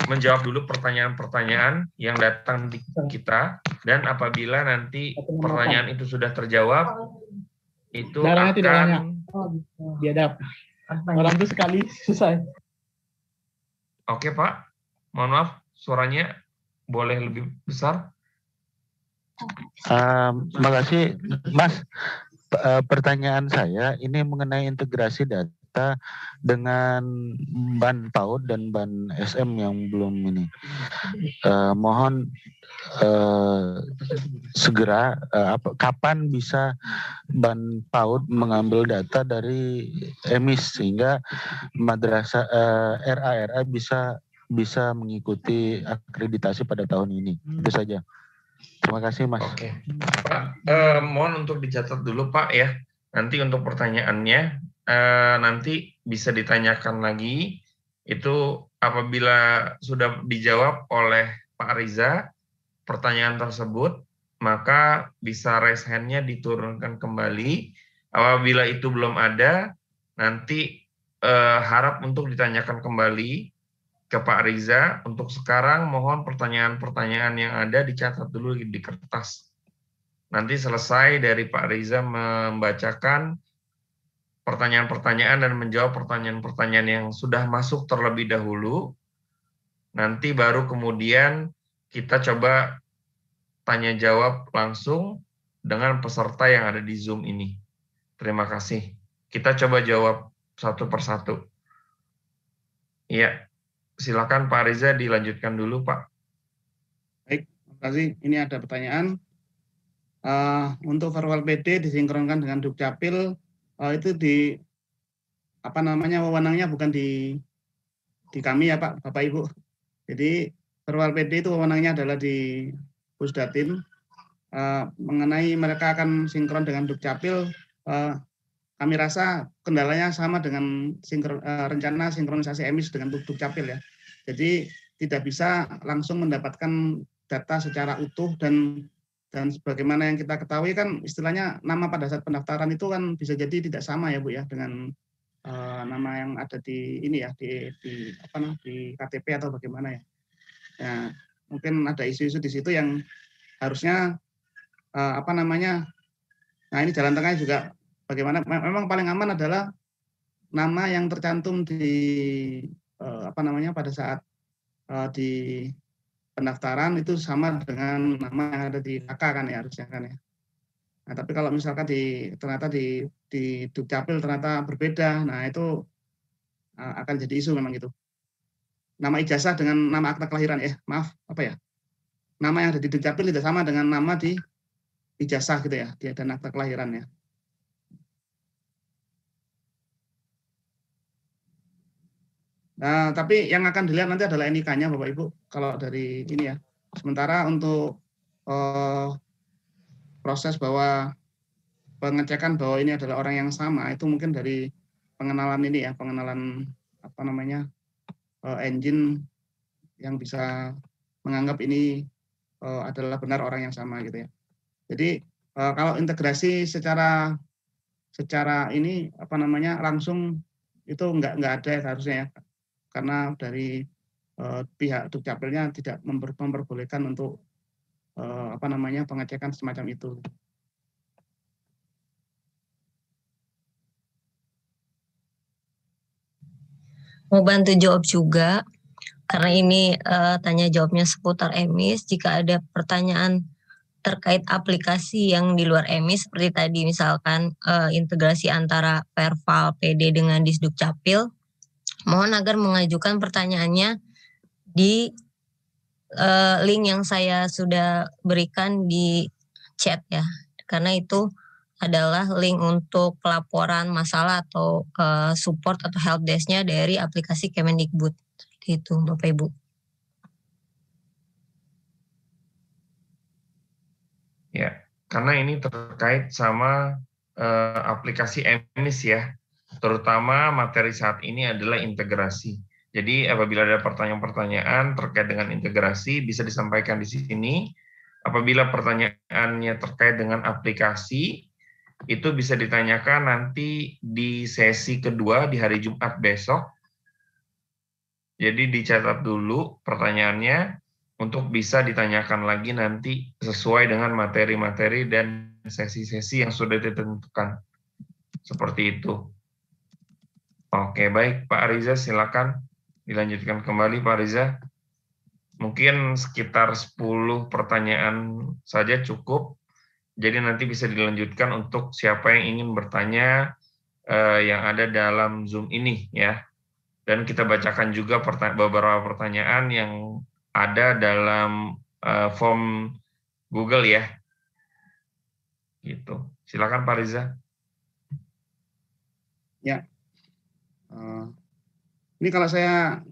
menjawab dulu pertanyaan-pertanyaan yang datang di kita, dan apabila nanti pertanyaan itu sudah terjawab, itu Darahnya tidak banyak. akan Biadab. Orang itu sekali susah. Oke Pak, mohon maaf suaranya boleh lebih besar. Terima kasih Mas. Pertanyaan saya ini mengenai integrasi data dengan ban PAUD dan ban SM yang belum ini. Mohon segera kapan bisa ban PAUD mengambil data dari EMIS sehingga madrasah RA bisa mengikuti akreditasi pada tahun ini. Itu saja. Terima kasih Mas. Oke, Pak, mohon untuk dicatat dulu Pak ya. Nanti untuk pertanyaannya nanti bisa ditanyakan lagi. Itu apabila sudah dijawab oleh Pak Riza pertanyaan tersebut, maka bisa raise hand-nya diturunkan kembali. Apabila itu belum ada, nanti harap untuk ditanyakan kembali ke Pak Riza. Untuk sekarang mohon pertanyaan-pertanyaan yang ada dicatat dulu di kertas. Nanti selesai dari Pak Riza membacakan pertanyaan-pertanyaan dan menjawab pertanyaan-pertanyaan yang sudah masuk terlebih dahulu. Nanti baru kemudian kita coba tanya jawab langsung dengan peserta yang ada di Zoom ini. Terima kasih. Kita coba jawab satu persatu. Iya. Silakan Pak Riza dilanjutkan dulu Pak. Baik, terima kasih. Ini ada pertanyaan. Untuk virtual PD disinkronkan dengan Dukcapil, itu wewenangnya bukan di kami ya Pak, Bapak Ibu. Jadi virtual PD itu wewenangnya adalah di Pusdatin. Mengenai mereka akan sinkron dengan Dukcapil, kami rasa kendalanya sama dengan rencana sinkronisasi EMIS dengan Dukcapil ya. Jadi tidak bisa langsung mendapatkan data secara utuh dan sebagaimana yang kita ketahui kan istilahnya nama pada saat pendaftaran itu kan bisa jadi tidak sama ya Bu ya dengan nama yang ada di ini ya di KTP atau bagaimana ya. Ya mungkin ada isu-isu di situ yang harusnya nah ini jalan tengahnya juga bagaimana memang paling aman adalah nama yang tercantum di pada saat di pendaftaran itu sama dengan nama yang ada di KK kan ya harusnya kan ya. Nah, tapi kalau misalkan ternyata di Dukcapil ternyata berbeda, nah itu akan jadi isu memang itu. Nama ijazah dengan nama akta kelahiran nama yang ada di Dukcapil tidak sama dengan nama di ijazah gitu ya, dan akta kelahiran ya. Nah, tapi yang akan dilihat nanti adalah NIK-nya Bapak Ibu, kalau dari ini ya. Sementara untuk proses bahwa pengecekan bahwa ini adalah orang yang sama, itu mungkin dari pengenalan ini ya, pengenalan engine yang bisa menganggap ini adalah benar orang yang sama gitu ya. Jadi kalau integrasi secara ini langsung itu enggak ada ya seharusnya ya. Karena dari pihak Dukcapilnya tidak memperbolehkan untuk pengecekan semacam itu. Mau bantu jawab juga, karena ini tanya jawabnya seputar EMIS. Jika ada pertanyaan terkait aplikasi yang di luar EMIS, seperti tadi misalkan integrasi antara Perval PD dengan Disdukcapil, mohon agar mengajukan pertanyaannya di link yang saya sudah berikan di chat ya, karena itu adalah link untuk pelaporan masalah atau support atau helpdesk-nya dari aplikasi Kemendikbud. Seperti itu Bapak Ibu. Ya, karena ini terkait sama aplikasi EMIS ya, terutama materi saat ini adalah integrasi. Jadi apabila ada pertanyaan-pertanyaan terkait dengan integrasi bisa disampaikan di sini. Apabila pertanyaannya terkait dengan aplikasi, itu bisa ditanyakan nanti di sesi kedua di hari Jumat besok. Jadi dicatat dulu pertanyaannya untuk bisa ditanyakan lagi nanti sesuai dengan materi-materi dan sesi-sesi yang sudah ditentukan. Seperti itu. Oke, baik Pak Riza, silakan dilanjutkan kembali Pak Riza. Mungkin sekitar 10 pertanyaan saja cukup. Jadi nanti bisa dilanjutkan untuk siapa yang ingin bertanya yang ada dalam Zoom ini ya. Dan kita bacakan juga beberapa pertanyaan yang ada dalam form Google ya. Gitu. Silakan Pak Riza. Ya. Ini kalau saya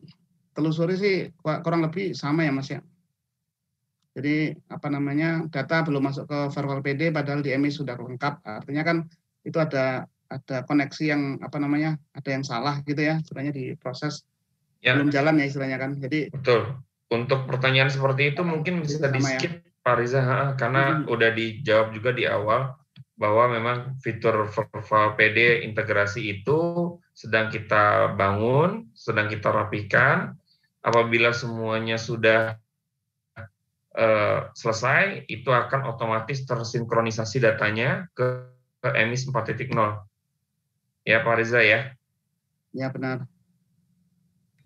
telusuri sih kurang lebih sama ya Mas ya. Jadi data belum masuk ke Verbal PD padahal di EMIS sudah lengkap. Artinya kan itu ada koneksi yang ada yang salah gitu ya, sebenarnya di proses ya. Belum jalan ya istilahnya kan. Jadi betul. Untuk pertanyaan seperti itu mungkin bisa di-skip ya, Pak Riza, karena udah dijawab juga di awal bahwa memang fitur Verbal PD integrasi itu sedang kita bangun, sedang kita rapikan. Apabila semuanya sudah selesai, itu akan otomatis tersinkronisasi datanya ke EMIS 4.0. Ya Pak Riza ya? Ya benar.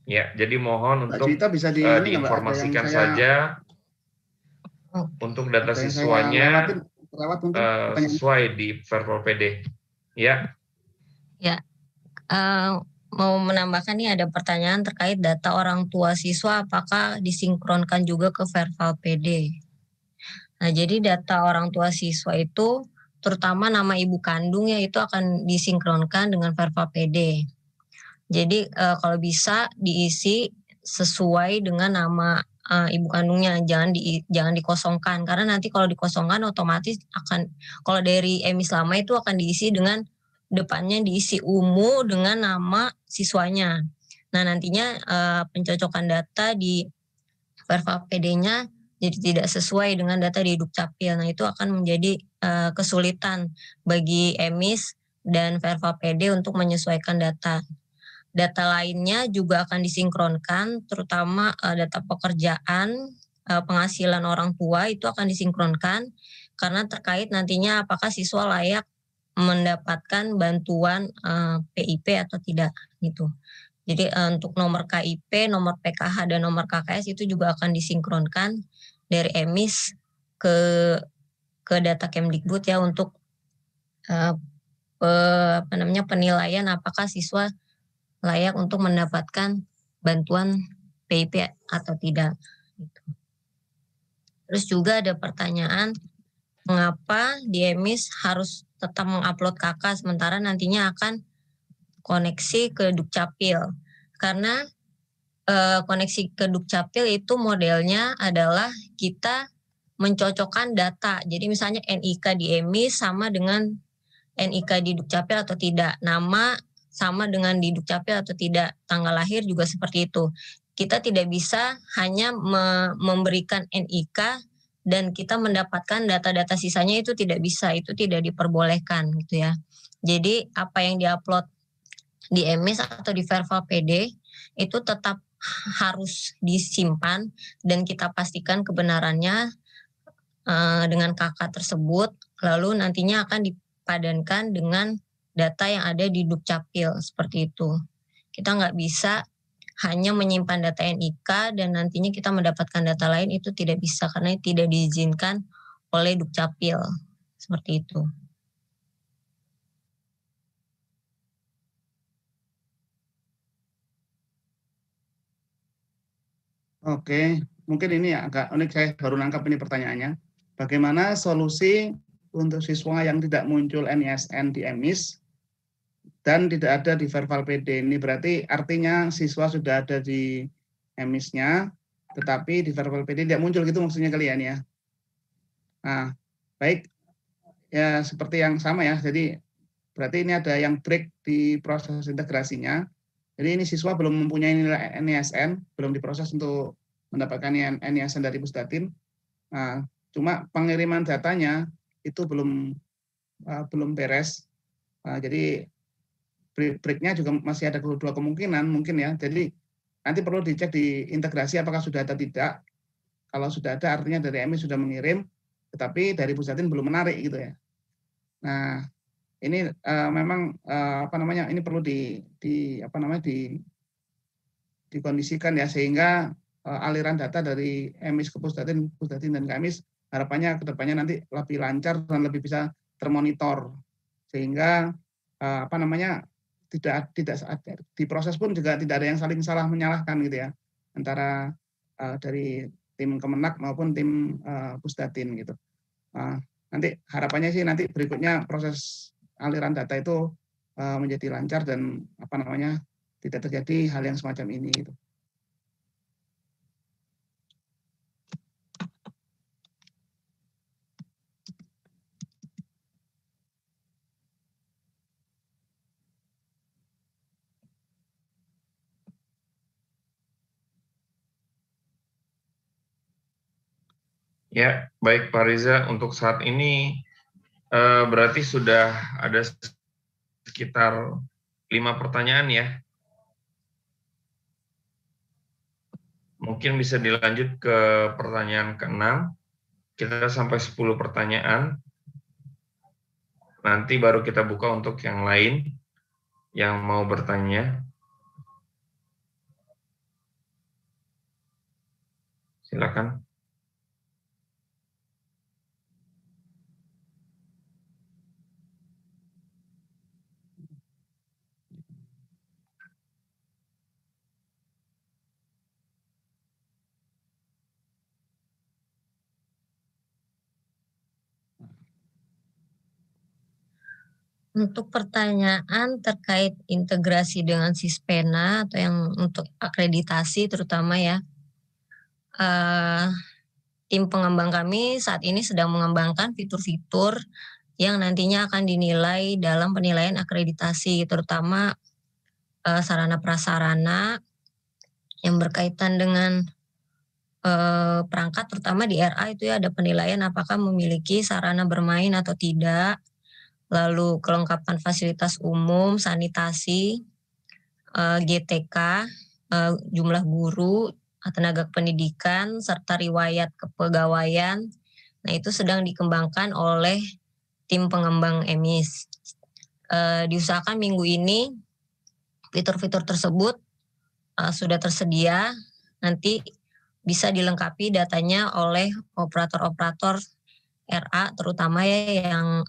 Ya, jadi mohon untuk bisa diinformasikan saja untuk data siswanya sesuai di Verbal PD. Ya. Ya. Mau menambahkan nih ada pertanyaan terkait data orang tua siswa apakah disinkronkan juga ke Verbal PD. Nah, jadi data orang tua siswa itu terutama nama ibu kandung ya itu akan disinkronkan dengan Verbal PD. Jadi kalau bisa diisi sesuai dengan nama ibu kandungnya, jangan dikosongkan karena nanti kalau dikosongkan otomatis akan kalau dari EMIS lama itu akan diisi dengan depannya diisi UMU dengan nama siswanya. Nah, nantinya pencocokan data di Verbal PD-nya jadi tidak sesuai dengan data di Dukcapil. Nah, itu akan menjadi kesulitan bagi EMIS dan Verbal PD untuk menyesuaikan data. Data lainnya juga akan disinkronkan, terutama data pekerjaan, penghasilan orang tua itu akan disinkronkan karena terkait nantinya apakah siswa layak mendapatkan bantuan PIP atau tidak gitu. Jadi untuk nomor KIP, nomor PKH dan nomor KKS itu juga akan disinkronkan dari EMIS ke data Kemdikbud ya untuk penilaian apakah siswa layak untuk mendapatkan bantuan PIP atau tidak. Terus juga ada pertanyaan mengapa di EMIS harus tetap mengupload KK sementara nantinya akan koneksi ke Dukcapil. Karena koneksi ke Dukcapil itu modelnya adalah kita mencocokkan data. Jadi misalnya NIK di EMIS sama dengan NIK di Dukcapil atau tidak. Nama sama dengan di Dukcapil atau tidak. Tanggal lahir juga seperti itu. Kita tidak bisa hanya memberikan NIK dan kita mendapatkan data-data sisanya itu tidak bisa, itu tidak diperbolehkan gitu ya. Jadi apa yang diupload di EMIS atau di Verbal PD itu tetap harus disimpan dan kita pastikan kebenarannya dengan KK tersebut, lalu nantinya akan dipadankan dengan data yang ada di Dukcapil seperti itu. Kita nggak bisa hanya menyimpan data NIK dan nantinya kita mendapatkan data lain itu tidak bisa karena tidak diizinkan oleh Dukcapil seperti itu. Oke, mungkin ini agak unik, saya baru nangkap ini pertanyaannya. Bagaimana solusi untuk siswa yang tidak muncul NISN di EMIS dan tidak ada di Verbal PD? Ini berarti artinya siswa sudah ada di EMIS-nya, tetapi di Verbal PD tidak muncul gitu maksudnya kalian ya? Nah, baik, ya seperti yang sama ya, jadi berarti ini ada yang break di proses integrasinya. Jadi ini siswa belum mempunyai nilai NISN, belum diproses untuk mendapatkan NISN dari Pusdatin. Nah, cuma pengiriman datanya itu belum beres. Jadi breaknya juga masih ada dua kemungkinan mungkin ya. Jadi nanti perlu dicek di integrasi apakah sudah ada tidak. Kalau sudah ada artinya dari EMIS sudah mengirim, tetapi dari Pusdatin belum menarik gitu ya. Nah, ini memang ini perlu dikondisikan ya, sehingga aliran data dari EMIS ke Pusdatin dan ke EMIS harapannya ke depannya nanti lebih lancar dan lebih bisa termonitor, sehingga tidak di proses pun juga tidak ada yang saling salah menyalahkan gitu ya, antara dari tim Kemenak maupun tim Pusdatin gitu. Nanti harapannya sih nanti berikutnya proses aliran data itu menjadi lancar dan tidak terjadi hal yang semacam ini gitu. Ya, baik Pak Riza, untuk saat ini berarti sudah ada sekitar 5 pertanyaan ya. Mungkin bisa dilanjut ke pertanyaan ke-6. Kita sampai 10 pertanyaan. Nanti baru kita buka untuk yang lain yang mau bertanya. Silakan. Untuk pertanyaan terkait integrasi dengan Sispena atau yang untuk akreditasi terutama ya, tim pengembang kami saat ini sedang mengembangkan fitur-fitur yang nantinya akan dinilai dalam penilaian akreditasi, terutama sarana prasarana yang berkaitan dengan perangkat, terutama di RA itu ya ada penilaian apakah memiliki sarana bermain atau tidak. Lalu kelengkapan fasilitas umum, sanitasi, GTK, jumlah guru, tenaga pendidikan, serta riwayat kepegawaian. Nah, itu sedang dikembangkan oleh tim pengembang EMIS. Diusahakan minggu ini fitur-fitur tersebut sudah tersedia, nanti bisa dilengkapi datanya oleh operator-operator RA, terutama ya yang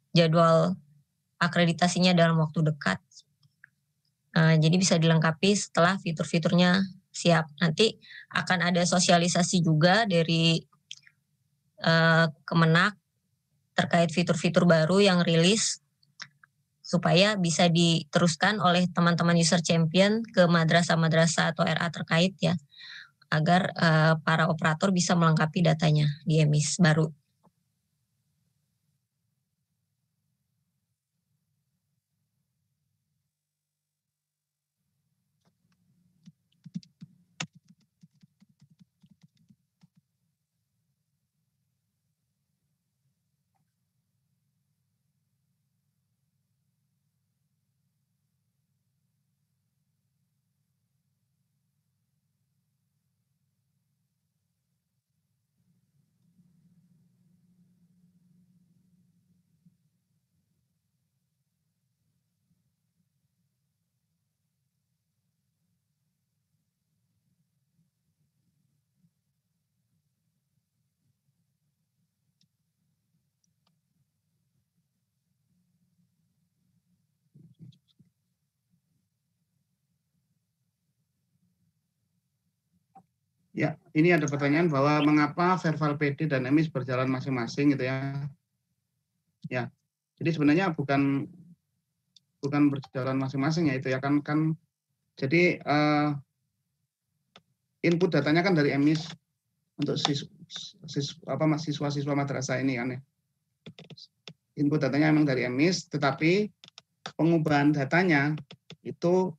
jadwal akreditasinya dalam waktu dekat. Jadi bisa dilengkapi setelah fitur-fiturnya siap. Nanti akan ada sosialisasi juga dari Kemenak terkait fitur-fitur baru yang rilis supaya bisa diteruskan oleh teman-teman user champion ke madrasah-madrasah atau RA terkait ya, agar para operator bisa melengkapi datanya di EMIS baru. Ya, ini ada pertanyaan bahwa mengapa Verval PD dan EMIS berjalan masing-masing gitu ya. Ya, jadi sebenarnya bukan berjalan masing-masing ya itu ya kan jadi input datanya kan dari EMIS untuk siswa-siswa madrasah ini kan ya. Input datanya memang dari EMIS, tetapi pengubahan datanya itu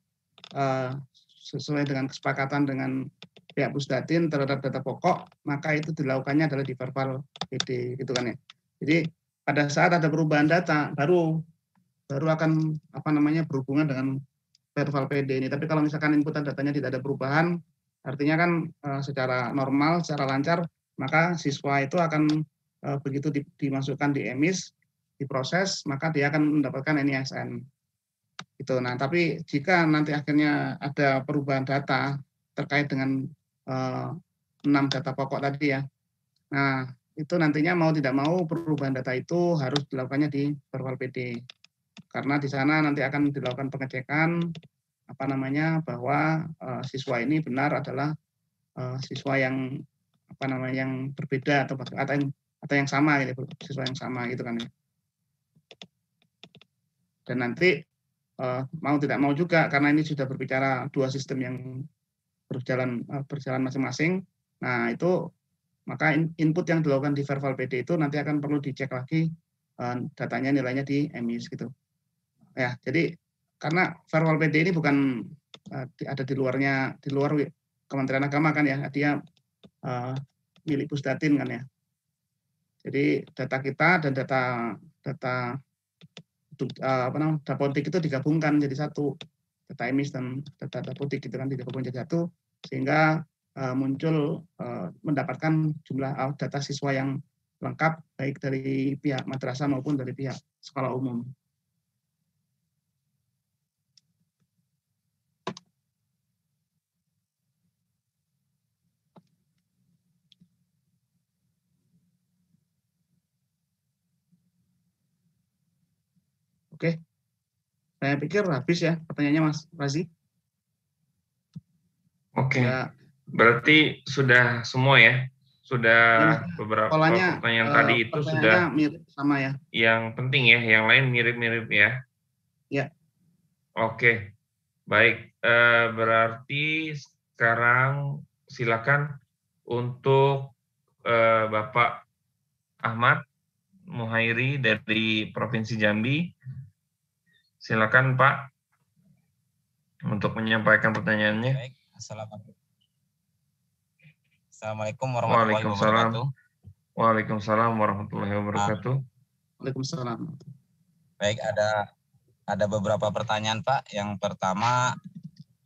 sesuai dengan kesepakatan dengan pihak Pusdatin terhadap data pokok, maka itu dilakukannya adalah di Verval PD gitu kan ya. Jadi pada saat ada perubahan data baru akan berhubungan dengan verbal PD ini. Tapi kalau misalkan inputan datanya tidak ada perubahan, artinya kan secara normal, secara lancar, maka siswa itu akan begitu dimasukkan di EMIS, diproses, maka dia akan mendapatkan NISN. Gitu. Nah, tapi jika nanti akhirnya ada perubahan data terkait dengan 6 data pokok tadi ya, nah itu nantinya mau tidak mau perubahan data itu harus dilakukannya di verbal PD. Karena di sana nanti akan dilakukan pengecekan bahwa siswa ini benar adalah siswa yang yang berbeda atau yang sama gitu, siswa yang sama gitu kan ya. Dan nanti mau tidak mau juga karena ini sudah berbicara dua sistem yang berjalan masing-masing. Nah, itu maka input yang dilakukan di verbal PD itu nanti akan perlu dicek lagi datanya, nilainya di EMIS gitu. Ya, jadi karena verbal PD ini bukan ada di luar Kementerian Agama kan ya, dia milik Pusdatin kan ya. Jadi data kita dan data Dapodik itu digabungkan jadi satu, data EMIS dan data Dapodik itu kan digabungkan jadi satu, sehingga muncul mendapatkan jumlah data siswa yang lengkap baik dari pihak madrasah maupun dari pihak sekolah umum. Oke, saya pikir habis ya pertanyaannya Mas Razi. Oke, berarti sudah semua ya? Sudah ya, beberapa pertanyaan tadi itu sudah mirip sama ya. Yang penting ya, yang lain mirip-mirip ya? Ya. Oke, baik. Berarti sekarang silakan untuk Bapak Ahmad Muhairi dari Provinsi Jambi. Silakan Pak untuk menyampaikan pertanyaannya. Baik, Assalamualaikum warahmatullahi wabarakatuh. Waalaikumsalam warahmatullahi wabarakatuh. Waalaikumsalam. Baik, ada beberapa pertanyaan Pak. Yang pertama,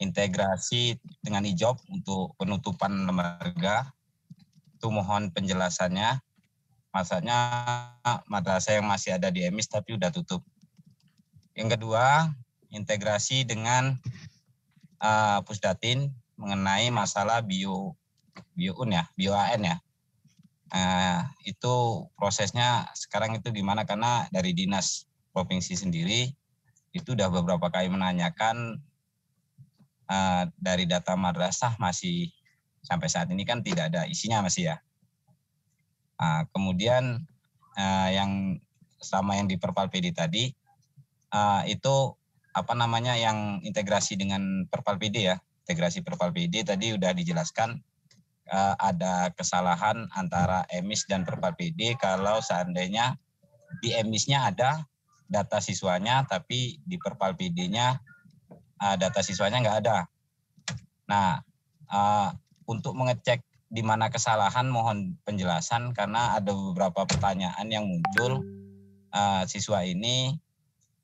integrasi dengan IJOB untuk penutupan lembaga. Itu mohon penjelasannya. Maksudnya madrasah yang masih ada di EMIS tapi udah tutup. Yang kedua, integrasi dengan Pusdatin mengenai masalah BioAN ya. Itu prosesnya sekarang itu gimana, karena dari dinas provinsi sendiri itu udah beberapa kali menanyakan dari data madrasah masih sampai saat ini kan tidak ada isinya masih ya. Kemudian yang sama yang di Perpal PD tadi itu yang integrasi dengan Perpal PD ya, integrasi Perpal PD tadi udah dijelaskan ada kesalahan antara EMIS dan Perpal PD kalau seandainya di EMIS-nya ada data siswanya tapi di Perpal PD-nya data siswanya nggak ada. Nah, untuk mengecek di mana kesalahan mohon penjelasan karena ada beberapa pertanyaan yang muncul. Siswa ini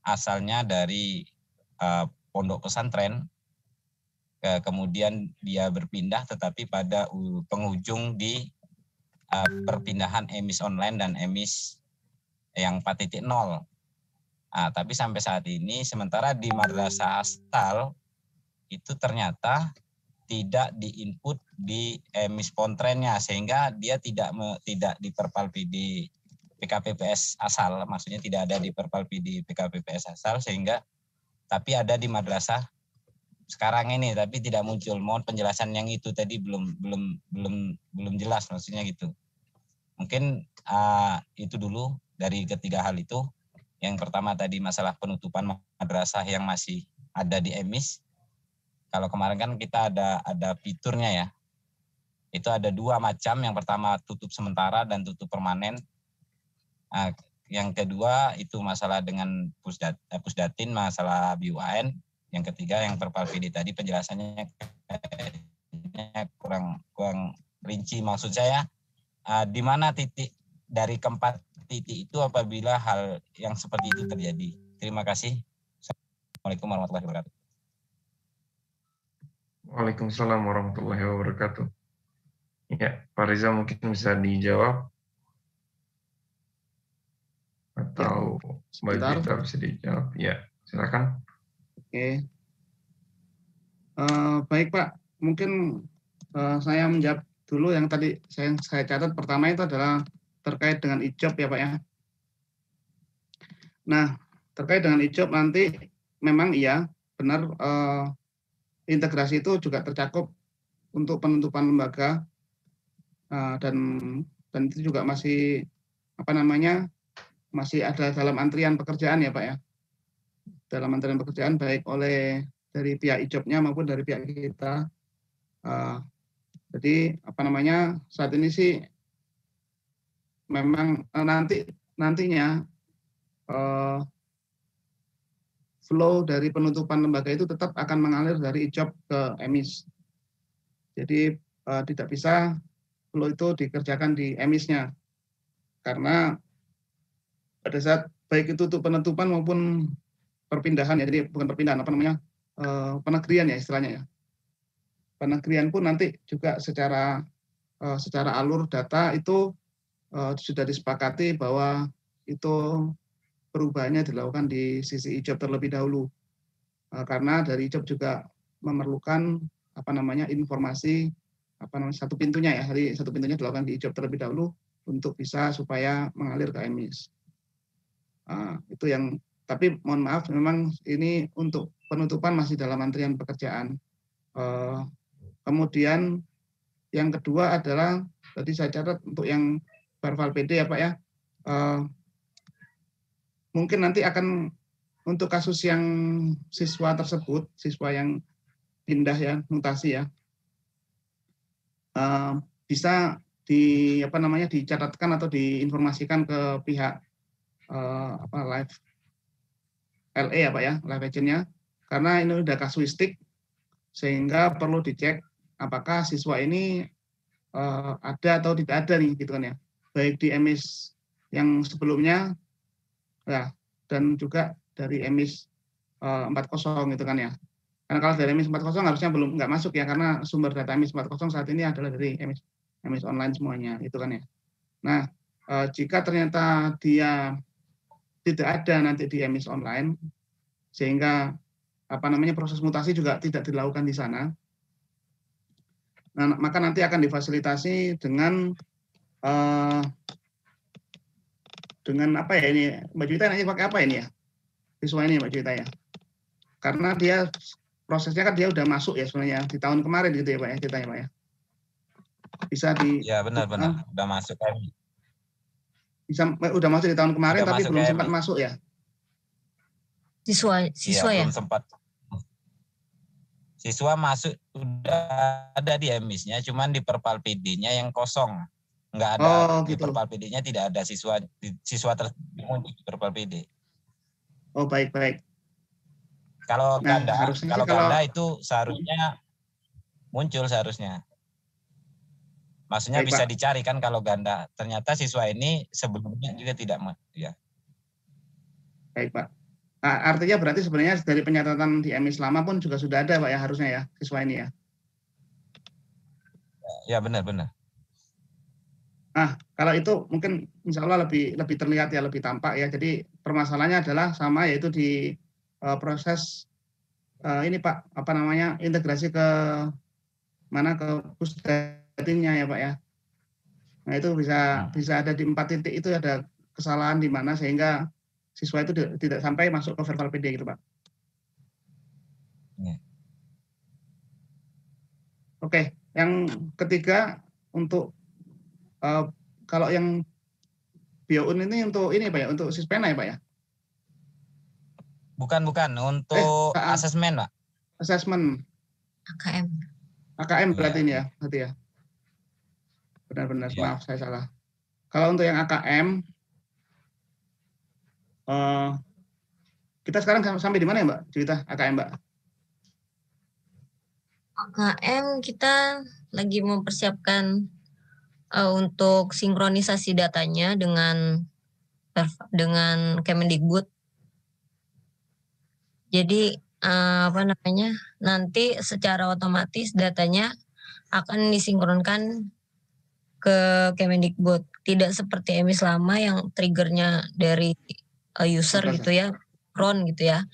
asalnya dari pondok pesantren, kemudian dia berpindah tetapi pada penghujung di perpindahan EMIS online dan EMIS yang 4.0. Tapi sampai saat ini sementara di madrasah asal itu ternyata tidak diinput di EMIS Pontrennya sehingga dia tidak di Perpal PD PKPPS asal, maksudnya tidak ada di Perpal PD PKPPS asal sehingga tapi ada di madrasah sekarang ini tapi tidak muncul. Mohon penjelasan yang itu tadi belum jelas maksudnya gitu. Mungkin itu dulu dari ketiga hal itu. Yang pertama tadi masalah penutupan madrasah yang masih ada di EMIS. Kalau kemarin kan kita ada fiturnya ya. Itu ada dua macam. Yang pertama tutup sementara dan tutup permanen. Yang kedua itu masalah dengan Pusdatin, masalah BioAN. Yang ketiga yang Perpal PD tadi penjelasannya kurang rinci. Maksud saya di mana titik dari keempat titik itu apabila hal yang seperti itu terjadi. Terima kasih. Assalamualaikum warahmatullahi wabarakatuh. Waalaikumsalam warahmatullahi wabarakatuh. Ya, Pak Riza mungkin bisa dijawab atau Mbak Sebentar. Juwita bisa dijawab. Ya, silakan. Oke. Baik Pak, mungkin saya menjawab dulu yang tadi saya catat. Pertama itu adalah terkait dengan IJOB ya Pak ya. Nah, terkait dengan IJOB nanti memang iya benar, integrasi itu juga tercakup untuk penutupan lembaga, dan itu juga masih masih ada dalam antrian pekerjaan ya Pak ya. Dalam antrian pekerjaan baik oleh dari pihak IJOB-nya maupun dari pihak kita. Jadi saat ini sih memang nantinya flow dari penutupan lembaga itu tetap akan mengalir dari IJOB ke EMIS. Jadi tidak bisa flow itu dikerjakan di EMIS-nya, karena pada saat baik itu untuk penutupan maupun perpindahan ya, jadi bukan perpindahan, penegrian ya istilahnya ya. Penegrian pun nanti juga secara alur data itu sudah disepakati bahwa itu perubahannya dilakukan di sisi IJOB terlebih dahulu, karena dari IJOB juga memerlukan informasi satu pintunya ya, hari satu pintunya dilakukan di IJOB terlebih dahulu untuk bisa supaya mengalir ke EMIS. Itu yang, tapi mohon maaf memang ini untuk penutupan masih dalam antrian pekerjaan. Kemudian yang kedua adalah tadi saya catat untuk yang Parval PD ya Pak ya. Mungkin nanti akan untuk kasus yang siswa tersebut, siswa yang pindah ya, mutasi ya, bisa dicatatkan atau diinformasikan ke pihak live LE ya Pak ya, live agent-nya, karena ini udah kasuistik sehingga perlu dicek apakah siswa ini ada atau tidak ada nih gitu kan ya, baik di EMIS yang sebelumnya ya, dan juga dari EMIS 40 gitu kan ya. Karena kalau dari EMIS 40 harusnya nggak masuk ya, karena sumber data EMIS 40 saat ini adalah dari EMIS online semuanya itu kan ya. Nah, jika ternyata dia tidak ada nanti di EMIS online, sehingga proses mutasi juga tidak dilakukan di sana, nah, maka nanti akan difasilitasi dengan apa ya ini, Mbak Juwita nanti pakai apa ini ya, siswa ini Mbak Juwita ya, karena dia prosesnya kan dia udah masuk ya sebenarnya di tahun kemarin gitu ya Pak ya, ceritanya Pak ya, bisa di ya benar udah masuk EMIS. Udah masuk di tahun kemarin udah tapi belum EMIS. sempat masuk ya, siswa ya, belum sempat. Siswa masuk udah ada di EMIS-nya, cuman di Perpal PD-nya yang kosong. Nggak ada di gitu. Perpal PD-nya, tidak ada siswa tersebut di Perpal PD. Oh baik. Kalau ganda, ganda itu seharusnya muncul seharusnya. Maksudnya baik, bisa Pak. dicari kan kalau ganda. Ternyata siswa ini sebelumnya juga tidak ya. Baik Pak. Artinya berarti sebenarnya dari penyatatan di EMIS lama pun juga sudah ada Pak ya, harusnya ya siswa ini ya. Ya benar. Nah, kalau itu mungkin insya Allah lebih terlihat ya, lebih tampak ya. Jadi permasalahannya adalah sama, yaitu di proses ini Pak, integrasi ke pusdatinnya ya Pak ya. Nah itu bisa ada di 4 titik itu ada kesalahan di mana sehingga siswa itu tidak sampai masuk ke verbal PD gitu Pak. Oke, yang ketiga untuk kalau yang BioUn ini untuk ini Pak ya, untuk Sispena ya Pak ya? Bukan, untuk asesmen Pak. Asesmen. AKM berarti ini ya, berarti ya. Benar, maaf saya salah. Kalau untuk yang AKM, kita sekarang sampai di mana ya Mbak Juwita, AKM Mbak? AKM kita lagi mempersiapkan untuk sinkronisasi datanya dengan Kemendikbud. Jadi nanti secara otomatis datanya akan disinkronkan ke Kemendikbud. Tidak seperti emis lama yang triggernya dari user gitu ya, cron gitu ya.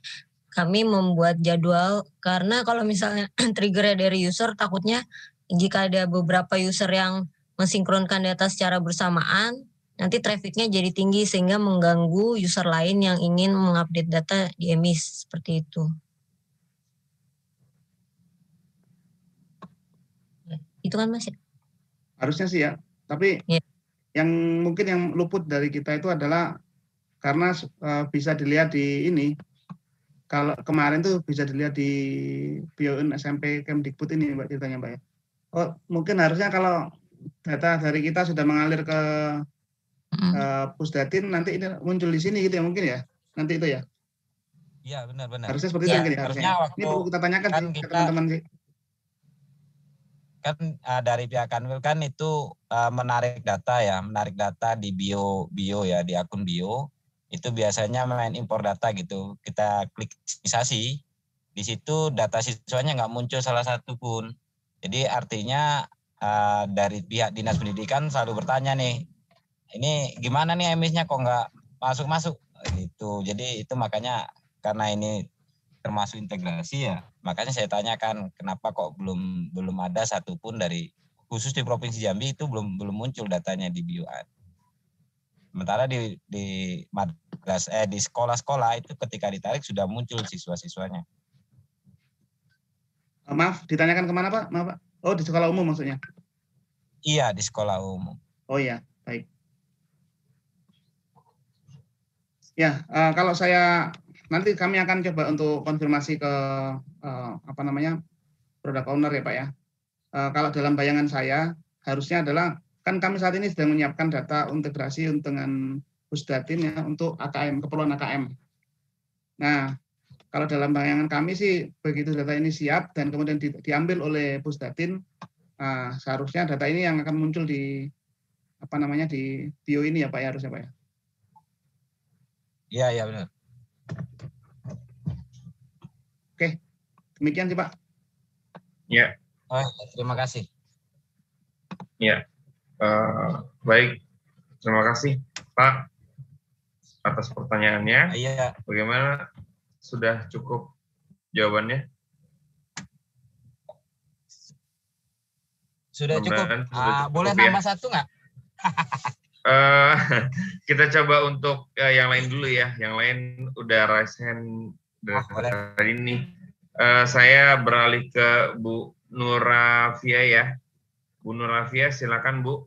Kami membuat jadwal karena kalau misalnya triggernya dari user, takutnya jika ada beberapa user yang mensinkronkan data secara bersamaan, nanti trafficnya jadi tinggi sehingga mengganggu user lain yang ingin mengupdate data di emis, seperti itu. Itu kan Mas ya? Harusnya sih ya, tapi yang mungkin yang luput dari kita itu adalah karena bisa dilihat di ini, kalau kemarin tuh bisa dilihat di BION SMP Kemdikbud ini Mbak ceritanya Mbak ya. Oh, mungkin harusnya kalau data dari kita sudah mengalir ke Pusdatin, nanti ini muncul di sini gitu ya mungkin ya, nanti itu ya. Iya benar-benar. Harusnya seperti itu mungkin ya. Harusnya ini perlu kita tanyakan kan ke teman-teman sih. Kan dari pihak Kanwil kan itu menarik data di bio ya, di akun bio. Itu biasanya main impor data gitu. Kita klik sisasi, di situ data siswanya nggak muncul salah satu pun. Jadi artinya dari pihak Dinas Pendidikan selalu bertanya nih, ini gimana nih emisnya kok nggak masuk gitu. Jadi itu makanya karena ini termasuk integrasi ya, makanya saya tanyakan kenapa kok belum ada satupun dari khusus di Provinsi Jambi itu belum muncul datanya di BIOAN. Sementara di di sekolah-sekolah itu ketika ditarik sudah muncul siswa-siswanya. Maaf, ditanyakan kemana Pak? Maaf Pak. Oh, di sekolah umum maksudnya? Iya, di sekolah umum. Oh iya, baik. Ya, kalau saya nanti kami akan coba untuk konfirmasi ke product owner ya Pak ya. Kalau dalam bayangan saya harusnya adalah kan kami saat ini sedang menyiapkan data integrasi dengan Pusdatin ya untuk AKM, keperluan AKM. Nah, kalau dalam bayangan kami sih begitu data ini siap dan kemudian diambil oleh Pusdatin, seharusnya data ini yang akan muncul di di bio ini ya Pak ya, harusnya Pak ya. Iya benar. Oke, demikian sih Pak. Ya. Oh, terima kasih. Ya, baik. Terima kasih Pak atas pertanyaannya. Iya. Bagaimana? Sudah cukup jawabannya? Sudah cukup. Boleh nambah satu nggak? Kita coba untuk yang lain dulu ya. Yang lain udah raise hand dari ini. Saya beralih ke Bu Nurafia ya. Bu Nurafia, silakan Bu.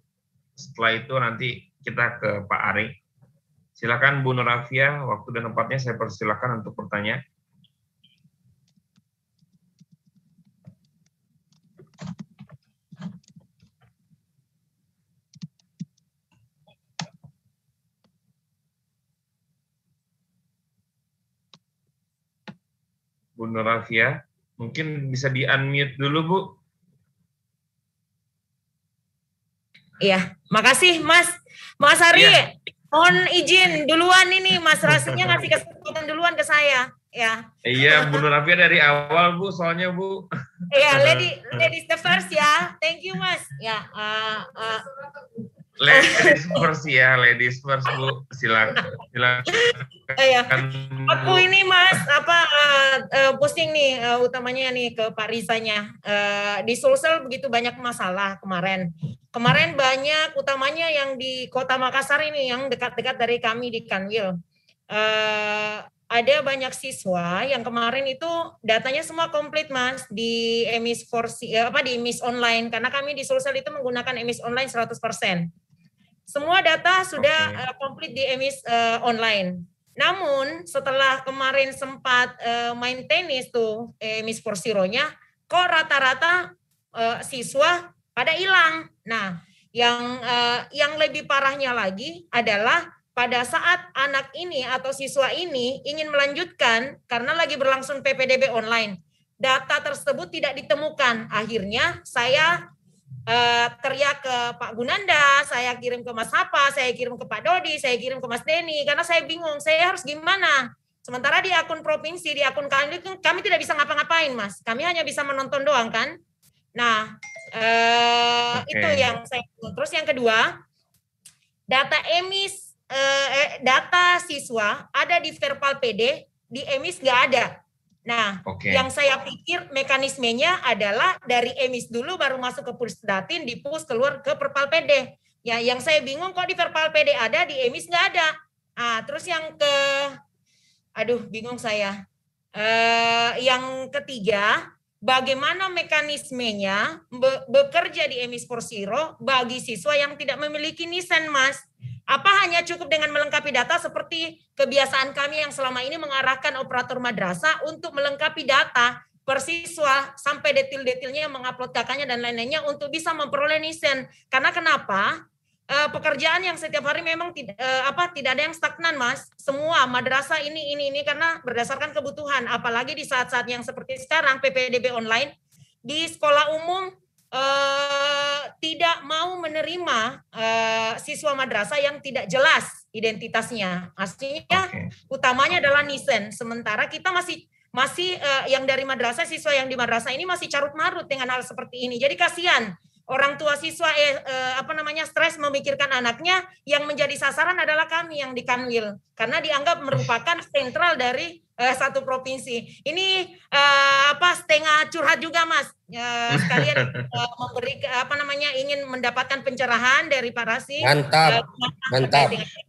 Setelah itu nanti kita ke Pak Ari. Silakan Bu Nurafia, waktu dan tempatnya saya persilakan untuk bertanya. Bu Nurafia, mungkin bisa di-unmute dulu, Bu. Iya, makasih Mas Ari. Iya. Mohon izin duluan ini Mas Rasinya ngasih kesempatan duluan ke saya, ya. Iya, Bu Nurafia dari awal Bu, soalnya Bu. Iya, ladies the first ya. Thank you Mas. Ya. Ladies first Bu, silakan. Iya. Aku ini Mas posting nih utamanya nih ke Pak Rizanya. Di Sulsel begitu banyak masalah kemarin. Kemarin banyak utamanya yang di Kota Makassar ini yang dekat-dekat dari kami di Kanwil. Ada banyak siswa yang kemarin itu datanya semua komplit Mas di emis di emis online karena kami di Sulsel itu menggunakan emis online 100%. Semua data sudah komplit di emis online. Namun setelah kemarin sempat main tenis tuh emis 4.0-nya, kok rata-rata siswa pada hilang. Nah, yang lebih parahnya lagi adalah pada saat anak ini atau siswa ini ingin melanjutkan karena lagi berlangsung PPDB online, data tersebut tidak ditemukan. Akhirnya saya teriak ke Pak Gunanda, saya kirim ke Mas Hapa, saya kirim ke Pak Dodi, saya kirim ke Mas Denny, karena saya bingung, saya harus gimana? Sementara di akun provinsi, di akun kami tidak bisa ngapa-ngapain, Mas. Kami hanya bisa menonton doang kan. Nah, itu yang saya. Terus yang kedua, data emis, data siswa ada di Verpal PD, di emis nggak ada. Nah, yang saya pikir mekanismenya adalah dari emis dulu baru masuk ke Pusdatin, di Pus keluar ke Verpal PD. Ya, yang saya bingung kok di Verpal PD ada, di emis nggak ada. Nah, terus yang bingung saya. Yang ketiga, bagaimana mekanismenya bekerja di emis Porsiro bagi siswa yang tidak memiliki NISEN, Mas? Apa hanya cukup dengan melengkapi data seperti kebiasaan kami yang selama ini mengarahkan operator madrasah untuk melengkapi data per siswa sampai detil-detilnya, mengupload kakaknya dan lain-lainnya untuk bisa memperoleh NISEN? Karena kenapa? Pekerjaan yang setiap hari memang tidak ada yang stagnan, Mas. Semua madrasah ini karena berdasarkan kebutuhan, apalagi di saat-saat yang seperti sekarang PPDB online di sekolah umum tidak mau menerima siswa madrasah yang tidak jelas identitasnya. Aslinya utamanya adalah NISEN. Sementara kita masih yang dari madrasah, siswa yang di madrasah ini masih carut marut dengan hal seperti ini. Jadi kasihan. Orang tua siswa stres memikirkan anaknya, yang menjadi sasaran adalah kami yang di Kanwil karena dianggap merupakan sentral dari satu provinsi. Ini setengah curhat juga, Mas. Sekalian memberi ingin mendapatkan pencerahan dari Pak Rasi. Mantap.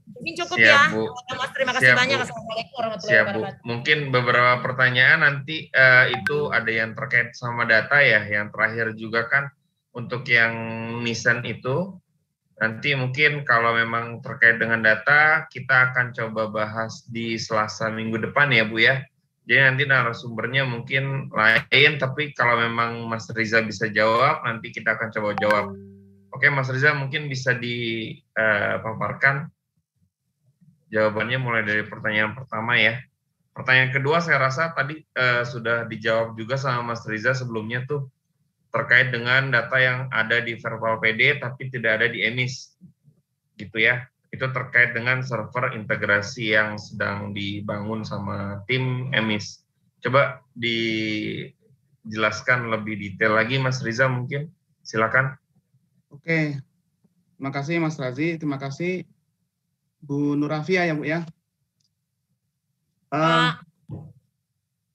Mungkin cukup ya, Bu. Mas. Terima kasih banyak. Bu. Assalamualaikum warahmatullahi wabarakatuh. Mungkin beberapa pertanyaan nanti itu ada yang terkait sama data ya. Yang terakhir juga kan untuk yang NISEN itu, nanti mungkin kalau memang terkait dengan data, kita akan coba bahas di Selasa minggu depan ya, Bu ya. Jadi nanti narasumbernya mungkin lain, tapi kalau memang Mas Riza bisa jawab, nanti kita akan coba jawab. Oke, Mas Riza mungkin bisa dipaparkan jawabannya mulai dari pertanyaan pertama ya. Pertanyaan kedua saya rasa tadi sudah dijawab juga sama Mas Riza sebelumnya tuh, terkait dengan data yang ada di Verpal PD tapi tidak ada di emis, gitu ya. Itu terkait dengan server integrasi yang sedang dibangun sama tim emis. Coba dijelaskan lebih detail lagi, Mas Riza mungkin, silakan. Oke, terima kasih Mas Razi, terima kasih Bu Nurafia ya Bu ya.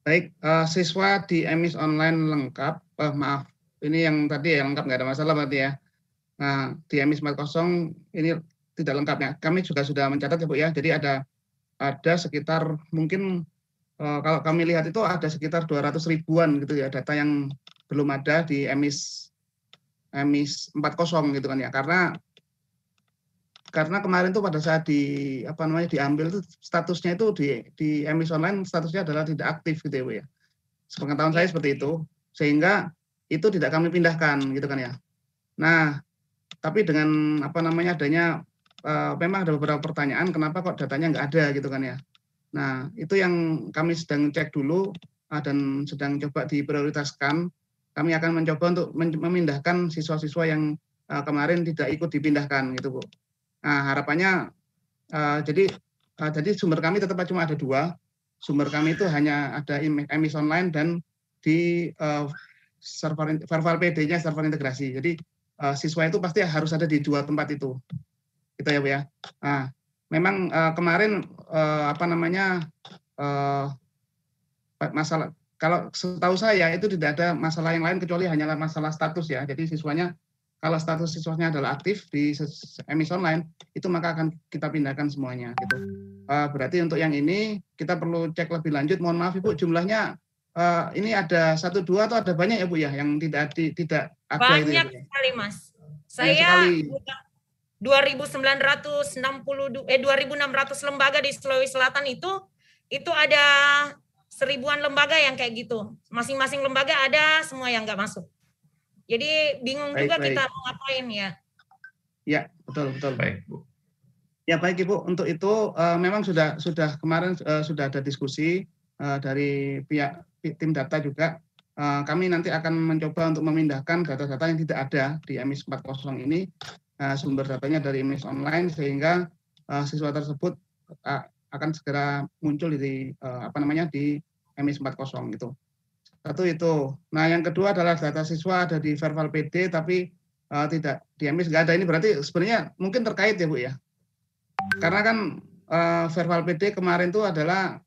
Baik, siswa di emis online lengkap, maaf. Ini yang tadi yang lengkap, nggak ada masalah berarti ya. Nah, di emis 40 ini tidak lengkapnya. Kami juga sudah mencatat ya Bu ya. Jadi ada sekitar mungkin kalau kami lihat itu ada sekitar 200 ribuan gitu ya data yang belum ada di emis 40 gitu kan ya. Karena kemarin tuh pada saat diambil itu statusnya itu di emis online statusnya adalah tidak aktif gitu ya Bu ya. Sepengetahuan saya seperti itu, sehingga itu tidak kami pindahkan gitu kan ya. Nah, tapi dengan adanya memang ada beberapa pertanyaan kenapa kok datanya nggak ada gitu kan ya. Nah, itu yang kami sedang cek dulu dan sedang coba diprioritaskan. Kami akan mencoba untuk memindahkan siswa-siswa yang kemarin tidak ikut dipindahkan gitu Bu. Nah, harapannya jadi sumber kami tetap cuma ada 2. Sumber kami itu hanya ada emis online dan di server PD-nya server integrasi. Jadi siswa itu pasti harus ada di 2 tempat itu. Gitu ya Bu ya. Nah, memang kemarin masalah, kalau setahu saya itu tidak ada masalah yang lain kecuali hanyalah masalah status ya. Jadi siswanya, kalau status siswanya adalah aktif di emis online, itu maka akan kita pindahkan semuanya gitu. Berarti untuk yang ini kita perlu cek lebih lanjut. Mohon maaf Ibu, jumlahnya ini ada 1, 2 atau ada banyak ya Bu ya yang tidak ada banyak itu ya, sekali Mas. Saya 2.600 lembaga di Sulawesi Selatan itu ada 1000-an lembaga yang kayak gitu. Masing-masing lembaga ada semua yang nggak masuk. Jadi bingung juga kita mau ngapain ya. Ya, betul. Baik, Bu. Ya baik Ibu, untuk itu memang sudah kemarin sudah ada diskusi dari pihak tim data juga. Kami nanti akan mencoba untuk memindahkan data-data yang tidak ada di emis 40 ini, sumber datanya dari emis online, sehingga siswa tersebut akan segera muncul di di MIS 40 gitu. Satu itu. Nah, yang kedua adalah data siswa ada di Verbal PD tapi tidak di MIS nggak ada. Ini berarti sebenarnya mungkin terkait ya Bu ya. Karena kan Verbal PD kemarin itu adalah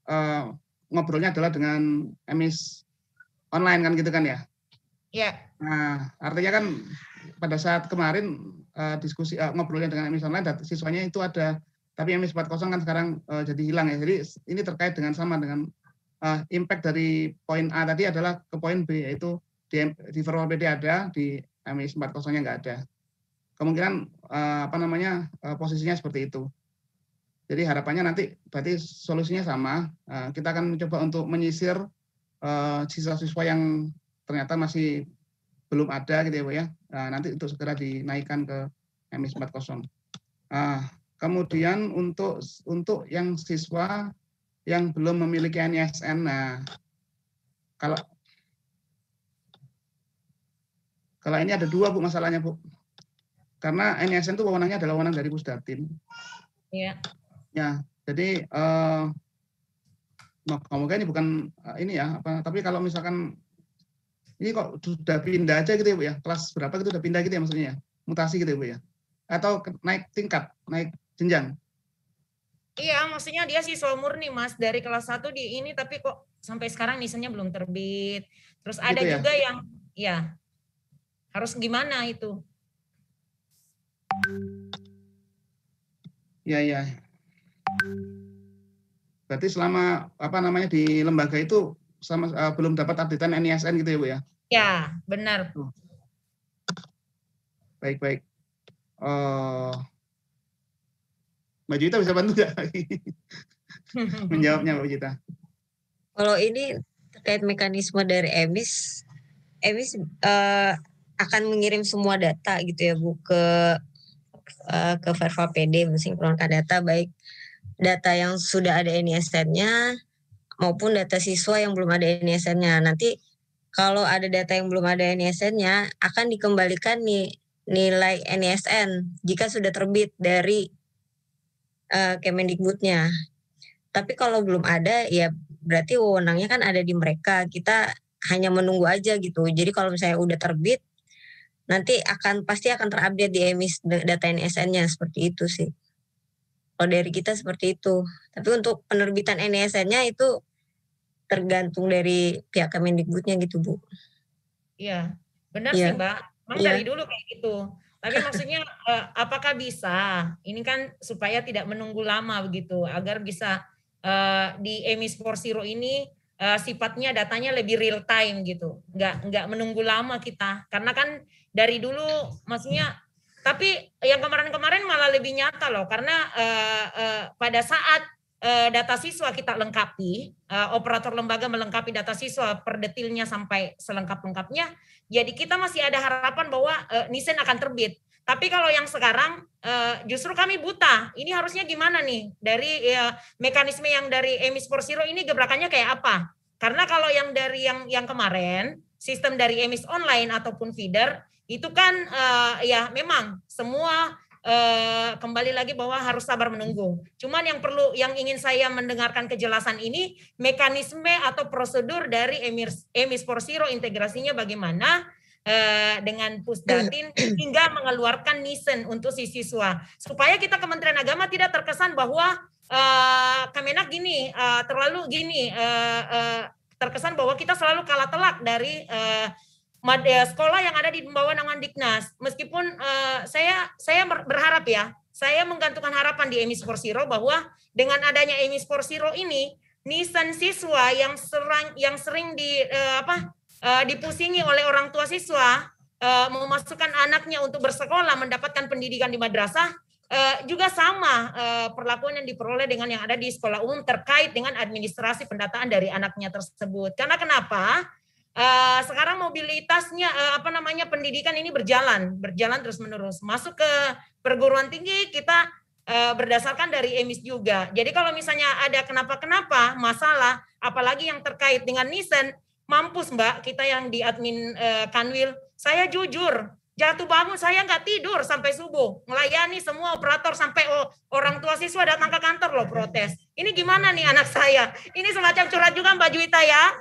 ngobrolnya adalah dengan MIS online kan gitu kan ya. Iya. Nah, artinya kan pada saat kemarin diskusi ngobrolnya dengan MIS online, data siswanya itu ada, tapi MIS 40 kan sekarang jadi hilang ya. Jadi ini terkait dengan sama dengan impact dari poin A tadi adalah ke poin B, yaitu di Verbal PD ada, di MIS 40-nya nggak ada. Kemungkinan posisinya seperti itu. Jadi harapannya nanti berarti solusinya sama. Kita akan mencoba untuk menyisir siswa-siswa yang ternyata masih belum ada gitu ya Bu ya. Nanti untuk segera dinaikkan ke MIS 40. Kemudian untuk yang siswa yang belum memiliki NISN, nah kalau ini ada dua Bu masalahnya Bu. Karena NISN itu wewenangnya adalah wewenang dari Pusdatin. Iya. Ya, jadi moga-moga ini bukan tapi kalau misalkan ini kok sudah pindah aja gitu ya Bu ya, kelas berapa gitu udah pindah gitu ya maksudnya ya, mutasi gitu ya Bu ya, atau naik tingkat, naik jenjang. Iya, maksudnya dia siswa murni Mas, dari kelas 1 di ini tapi kok sampai sekarang nisennya belum terbit. Terus ada gitu ya? juga yang ya harus gimana itu? Iya. Berarti selama di lembaga itu sama belum dapat updatean NISN gitu ya Bu ya? Ya, benar. Baik. Mbak Juwita bisa bantu nggak menjawabnya Mbak Juwita? Kalau ini terkait mekanisme dari EMIS akan mengirim semua data gitu ya Bu ke Verbal PD, mensinkronkan data, baik data yang sudah ada NISN-nya maupun data siswa yang belum ada NISN-nya. Nanti kalau ada data yang belum ada NISN-nya akan dikembalikan nilai NISN jika sudah terbit dari Kemendikbudnya. Tapi kalau belum ada ya berarti wewenangnya kan ada di mereka. Kita hanya menunggu aja gitu. Jadi kalau misalnya udah terbit nanti pasti akan terupdate di EMIS data NISN-nya, seperti itu sih. Kalau dari kita seperti itu. Tapi untuk penerbitan NISN-nya itu tergantung dari pihak Kemendikbudnya gitu Bu. Iya, benar sih Mbak. Memang dari dulu kayak gitu. Tapi maksudnya apakah bisa? Ini kan supaya tidak menunggu lama begitu, agar bisa di EMIS 40 ini sifatnya datanya lebih real time gitu, nggak menunggu lama kita. Karena kan dari dulu maksudnya, tapi yang kemarin-kemarin malah lebih nyata loh, karena pada saat data siswa kita lengkapi, operator lembaga melengkapi data siswa per detilnya sampai selengkap-lengkapnya, jadi kita masih ada harapan bahwa NISN akan terbit. Tapi kalau yang sekarang justru kami buta. Ini harusnya gimana nih dari mekanisme yang dari EMIS 40 ini gebrakannya kayak apa? Karena kalau yang dari yang kemarin sistem dari EMIS online ataupun feeder itu kan ya memang semua kembali lagi bahwa harus sabar menunggu. Cuman yang ingin saya mendengarkan kejelasan ini, mekanisme atau prosedur dari EMIS 40 integrasinya bagaimana dengan Pusdatin hingga mengeluarkan NISN untuk si siswa. Supaya kita Kementerian Agama tidak terkesan bahwa Kemenak gini, terlalu gini, terkesan bahwa kita selalu kalah telak dari sekolah yang ada di bawah naungan Diknas. Meskipun saya berharap ya, saya menggantungkan harapan di EMIS 40 bahwa dengan adanya EMIS 40 ini, NISN siswa yang sering dipusingi oleh orang tua siswa memasukkan anaknya untuk bersekolah mendapatkan pendidikan di madrasah juga sama perlakuan yang diperoleh dengan yang ada di sekolah umum terkait dengan administrasi pendataan dari anaknya tersebut. Karena kenapa? Sekarang mobilitasnya pendidikan ini berjalan terus-menerus. Masuk ke perguruan tinggi kita berdasarkan dari EMIS juga. Jadi kalau misalnya ada kenapa-kenapa masalah, apalagi yang terkait dengan NISN, mampus Mbak, kita yang di admin Kanwil, saya jujur, Jatuh bangun, saya nggak tidur sampai subuh. Melayani semua operator sampai orang tua siswa datang ke kantor loh protes. Ini gimana nih anak saya? Ini semacam curhat juga Mbak Juwita ya.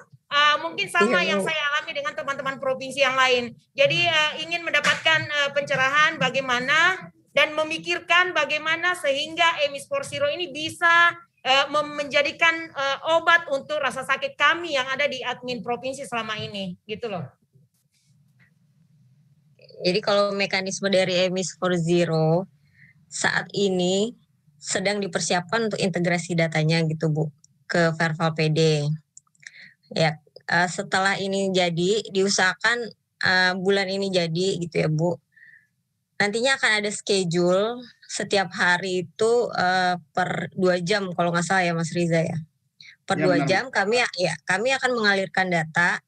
Mungkin sama yang saya alami dengan teman-teman provinsi yang lain. Jadi ingin mendapatkan pencerahan bagaimana dan memikirkan bagaimana sehingga Emis 4.0 ini bisa menjadikan obat untuk rasa sakit kami yang ada di admin provinsi selama ini. Gitu loh. Jadi kalau mekanisme dari Emis 4.0 saat ini sedang dipersiapkan untuk integrasi datanya gitu Bu ke Verval PD. Ya, setelah ini jadi diusahakan bulan ini jadi gitu ya Bu. Nantinya akan ada schedule setiap hari itu per 2 jam kalau nggak salah ya Mas Riza ya. Per 2 jam kami akan mengalirkan data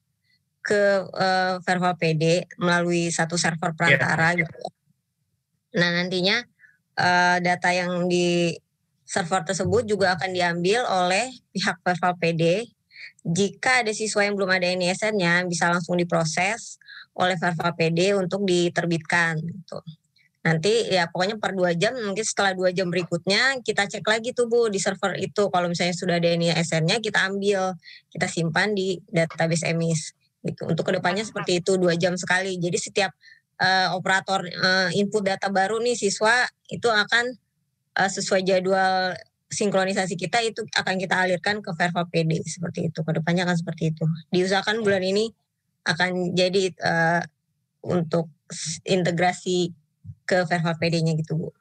ke Verval PD melalui satu server perantara gitu. Nah nantinya data yang di server tersebut juga akan diambil oleh pihak Verval PD. Jika ada siswa yang belum ada NISN-nya bisa langsung diproses oleh Verval PD untuk diterbitkan gitu. Nanti ya pokoknya per 2 jam, mungkin setelah 2 jam berikutnya kita cek lagi tuh Bu di server itu. Kalau misalnya sudah ada NISN-nya kita ambil, kita simpan di database Emis. Gitu. Untuk kedepannya seperti itu 2 jam sekali. Jadi setiap operator input data baru nih siswa itu akan sesuai jadwal sinkronisasi kita itu akan kita alirkan ke Verval PD seperti itu. Kedepannya akan seperti itu. Diusahakan bulan ini akan jadi untuk integrasi ke Verval PD-nya gitu Bu.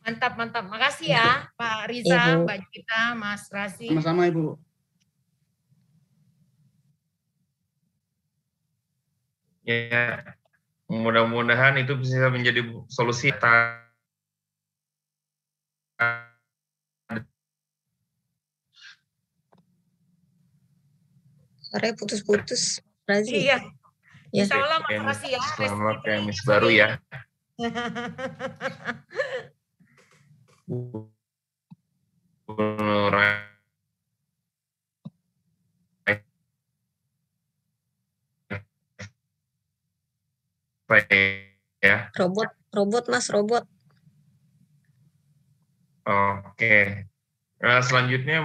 Mantap. Makasih ya Pak Riza, Mbak Juwita, Mas Rasi. Sama-sama Ibu. Ya, mudah-mudahan itu bisa menjadi solusi. Suaranya putus-putus. Razi. Iya. Insya Allah Mas Rasi ya. Selamat Emis baru ya. Ya. Robot Mas, robot. Oke. Nah, selanjutnya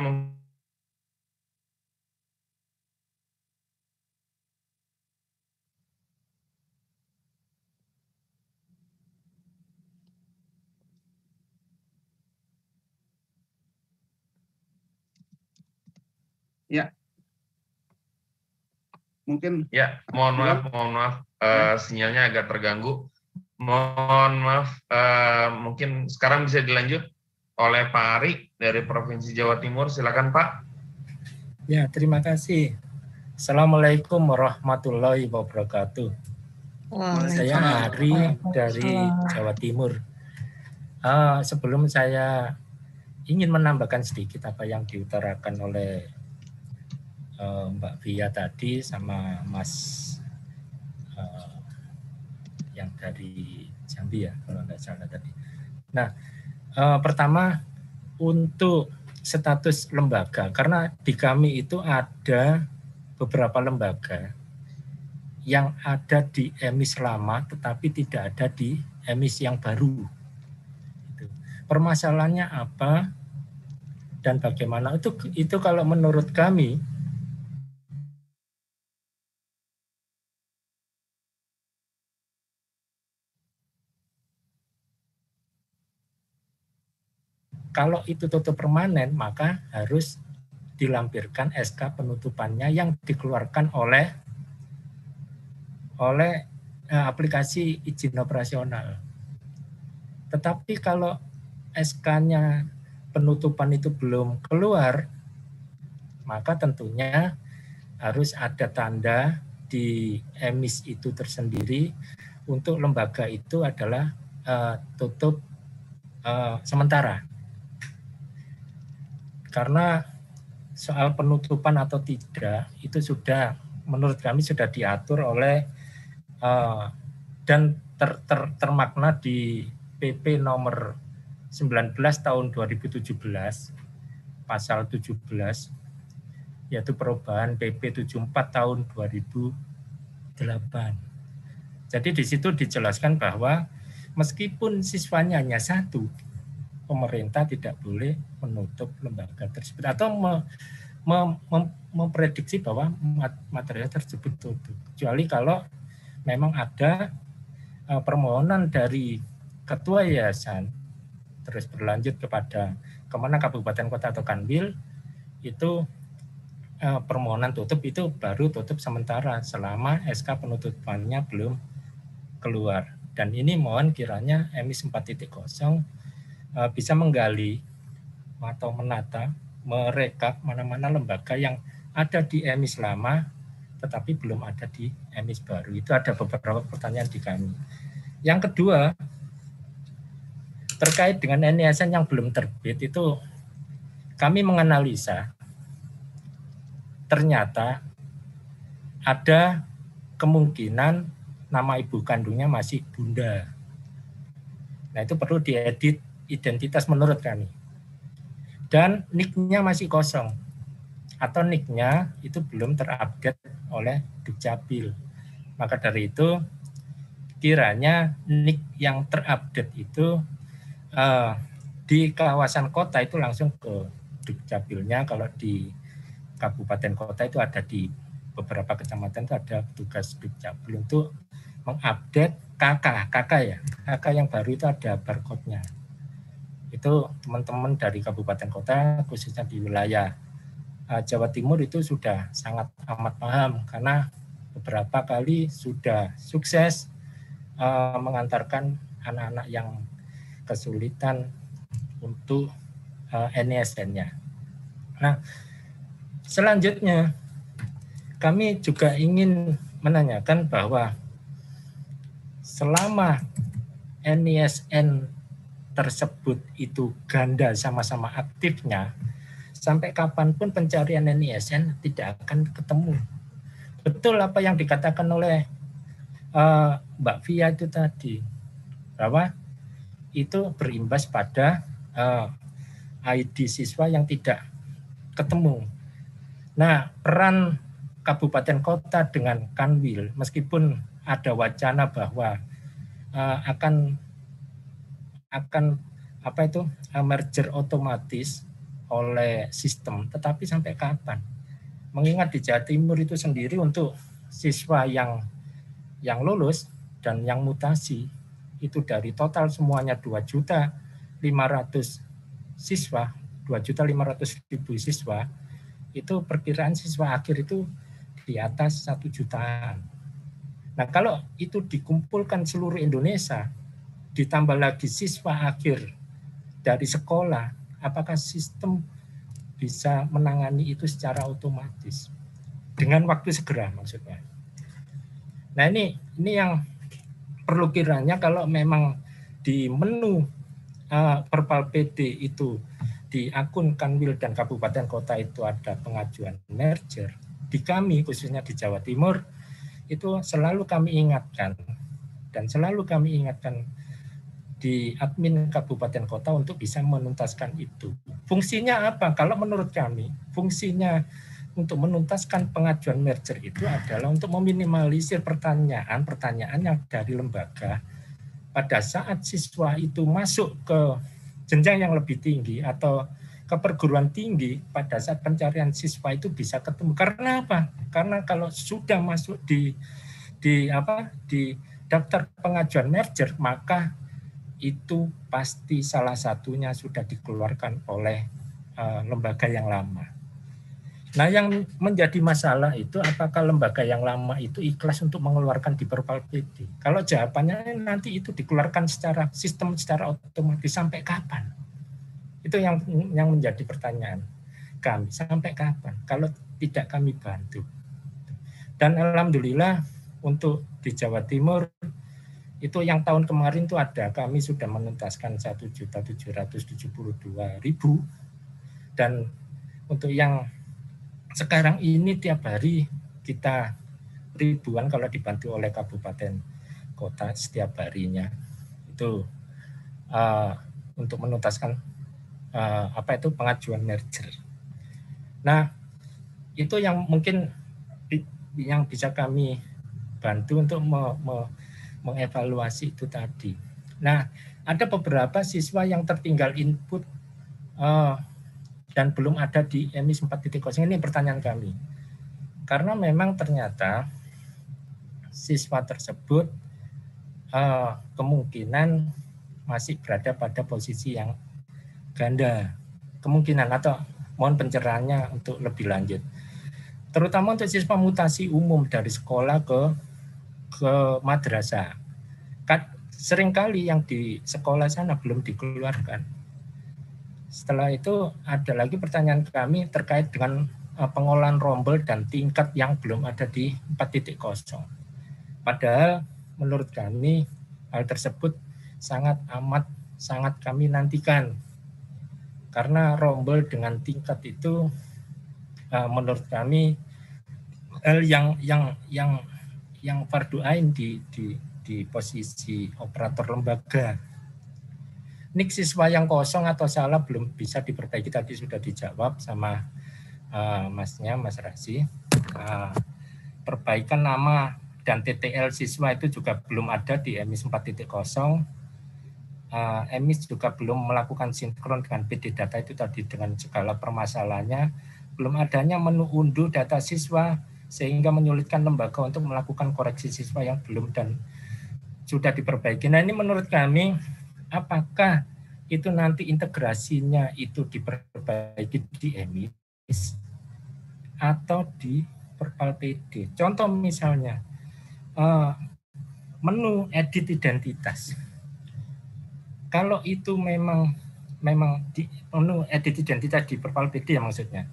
ya. Mungkin ya, mohon maaf sinyalnya agak terganggu. Mohon maaf, mungkin sekarang bisa dilanjut oleh Pak Ari dari Provinsi Jawa Timur. Silakan Pak. Ya, terima kasih. Assalamualaikum warahmatullahi wabarakatuh. Saya Ari dari Jawa Timur. Sebelum saya ingin menambahkan sedikit apa yang diutarakan oleh Mbak Via tadi sama Mas yang dari Jambi ya kalau nggak salah tadi. Nah, pertama untuk status lembaga, karena di kami itu ada beberapa lembaga yang ada di Emis lama tetapi tidak ada di Emis yang baru. Permasalahannya apa dan bagaimana itu kalau menurut kami kalau itu tutup permanen, maka harus dilampirkan SK penutupannya yang dikeluarkan oleh aplikasi izin operasional. Tetapi kalau SK-nya penutupan itu belum keluar, maka tentunya harus ada tanda di Emis itu tersendiri untuk lembaga itu adalah tutup sementara. Karena soal penutupan atau tidak itu sudah menurut kami sudah diatur oleh dan termakna di PP nomor 19 tahun 2017 pasal 17 yaitu perubahan PP 74 tahun 2008. Jadi di situ dijelaskan bahwa meskipun siswanya hanya 1, pemerintah tidak boleh menutup lembaga tersebut atau memprediksi bahwa material tersebut tutup. Kecuali kalau memang ada permohonan dari ketua yayasan terus berlanjut kepada kemana kabupaten kota atau kanwil, itu permohonan tutup itu baru tutup sementara selama SK penutupannya belum keluar. Dan ini mohon kiranya EMIS 4.0 bisa menggali atau menata, merekap mana-mana lembaga yang ada di EMIS lama tetapi belum ada di EMIS baru. Itu ada beberapa pertanyaan di kami. Yang kedua, terkait dengan NISN yang belum terbit, itu kami menganalisa ternyata ada kemungkinan nama ibu kandungnya masih Bunda. Nah, itu perlu diedit identitas menurut kami. Dan NIK-nya masih kosong. Atau NIK-nya itu belum terupdate oleh Dukcapil. Maka dari itu, kiranya NIK yang terupdate itu di kawasan kota itu langsung ke Dukcapilnya. Kalau di kabupaten kota itu ada di beberapa kecamatan itu ada petugas Dukcapil untuk mengupdate KK ya. KK yang baru itu ada barcode-nya. Itu teman-teman dari kabupaten kota khususnya di wilayah Jawa Timur itu sudah sangat amat paham karena beberapa kali sudah sukses mengantarkan anak-anak yang kesulitan untuk NISN-nya. Nah, selanjutnya kami juga ingin menanyakan bahwa selama NISN tersebut itu ganda sama-sama aktifnya, sampai kapanpun pencarian NISN tidak akan ketemu. Betul apa yang dikatakan oleh Mbak Via itu tadi, bahwa itu berimbas pada ID siswa yang tidak ketemu. Nah, peran kabupaten kota dengan kanwil, meskipun ada wacana bahwa akan merger otomatis oleh sistem, tetapi sampai kapan? Mengingat di Jawa Timur itu sendiri untuk siswa yang lulus dan yang mutasi itu dari total semuanya 2.500.000 siswa, 2.500.000 siswa, itu perkiraan siswa akhir itu di atas 1 jutaan. Nah, kalau itu dikumpulkan seluruh Indonesia, ditambah lagi siswa akhir dari sekolah, apakah sistem bisa menangani itu secara otomatis dengan waktu segera maksudnya. Nah, ini yang perlu kiranya kalau memang di menu Perpal PD itu di akun Kanwil dan Kabupaten Kota itu ada pengajuan merger, di kami khususnya di Jawa Timur itu selalu kami ingatkan dan selalu kami ingatkan di admin Kabupaten Kota untuk bisa menuntaskan itu. Fungsinya apa? Kalau menurut kami, fungsinya untuk menuntaskan pengajuan merger itu adalah untuk meminimalisir pertanyaan yang dari lembaga pada saat siswa itu masuk ke jenjang yang lebih tinggi atau ke perguruan tinggi, pada saat pencarian siswa itu bisa ketemu. Karena apa? Karena kalau sudah masuk di daftar pengajuan merger, maka itu pasti salah satunya sudah dikeluarkan oleh lembaga yang lama. Nah, yang menjadi masalah itu apakah lembaga yang lama itu ikhlas untuk mengeluarkan di Perpal PD? Kalau jawabannya nanti itu dikeluarkan secara sistem, secara otomatis, sampai kapan? Itu yang menjadi pertanyaan kami, sampai kapan? Kalau tidak kami bantu. Dan alhamdulillah untuk di Jawa Timur itu yang tahun kemarin itu ada, kami sudah menuntaskan 1.772.000, dan untuk yang sekarang ini tiap hari kita ribuan kalau dibantu oleh kabupaten kota setiap harinya itu untuk menuntaskan pengajuan merger. Nah, itu yang mungkin yang bisa kami bantu untuk mengevaluasi itu tadi. Nah, ada beberapa siswa yang tertinggal input dan belum ada di EMIS 4.0. Ini pertanyaan kami. Karena memang ternyata siswa tersebut kemungkinan masih berada pada posisi yang ganda. Kemungkinan, atau mohon pencerahannya untuk lebih lanjut. Terutama untuk siswa mutasi umum dari sekolah ke madrasah. Seringkali yang di sekolah sana belum dikeluarkan. Setelah itu ada lagi pertanyaan kami terkait dengan pengolahan rombel dan tingkat yang belum ada di 4.0. Padahal menurut kami hal tersebut sangat kami nantikan. Karena rombel dengan tingkat itu menurut kami hal yang fardu ain di posisi operator lembaga. Nik siswa yang kosong atau salah belum bisa diperbaiki, tadi sudah dijawab sama masnya, Mas Rasi. Perbaikan nama dan TTL siswa itu juga belum ada di EMIS 4.0. EMIS juga belum melakukan sinkron dengan PD data itu tadi dengan segala permasalahannya. Belum adanya menu unduh data siswa sehingga menyulitkan lembaga untuk melakukan koreksi siswa yang belum dan sudah diperbaiki. Nah, ini menurut kami apakah itu nanti integrasinya itu diperbaiki di EMIS atau di Perpal PD. Contoh misalnya menu edit identitas. Kalau itu memang di menu edit identitas di Perpal PD ya maksudnya.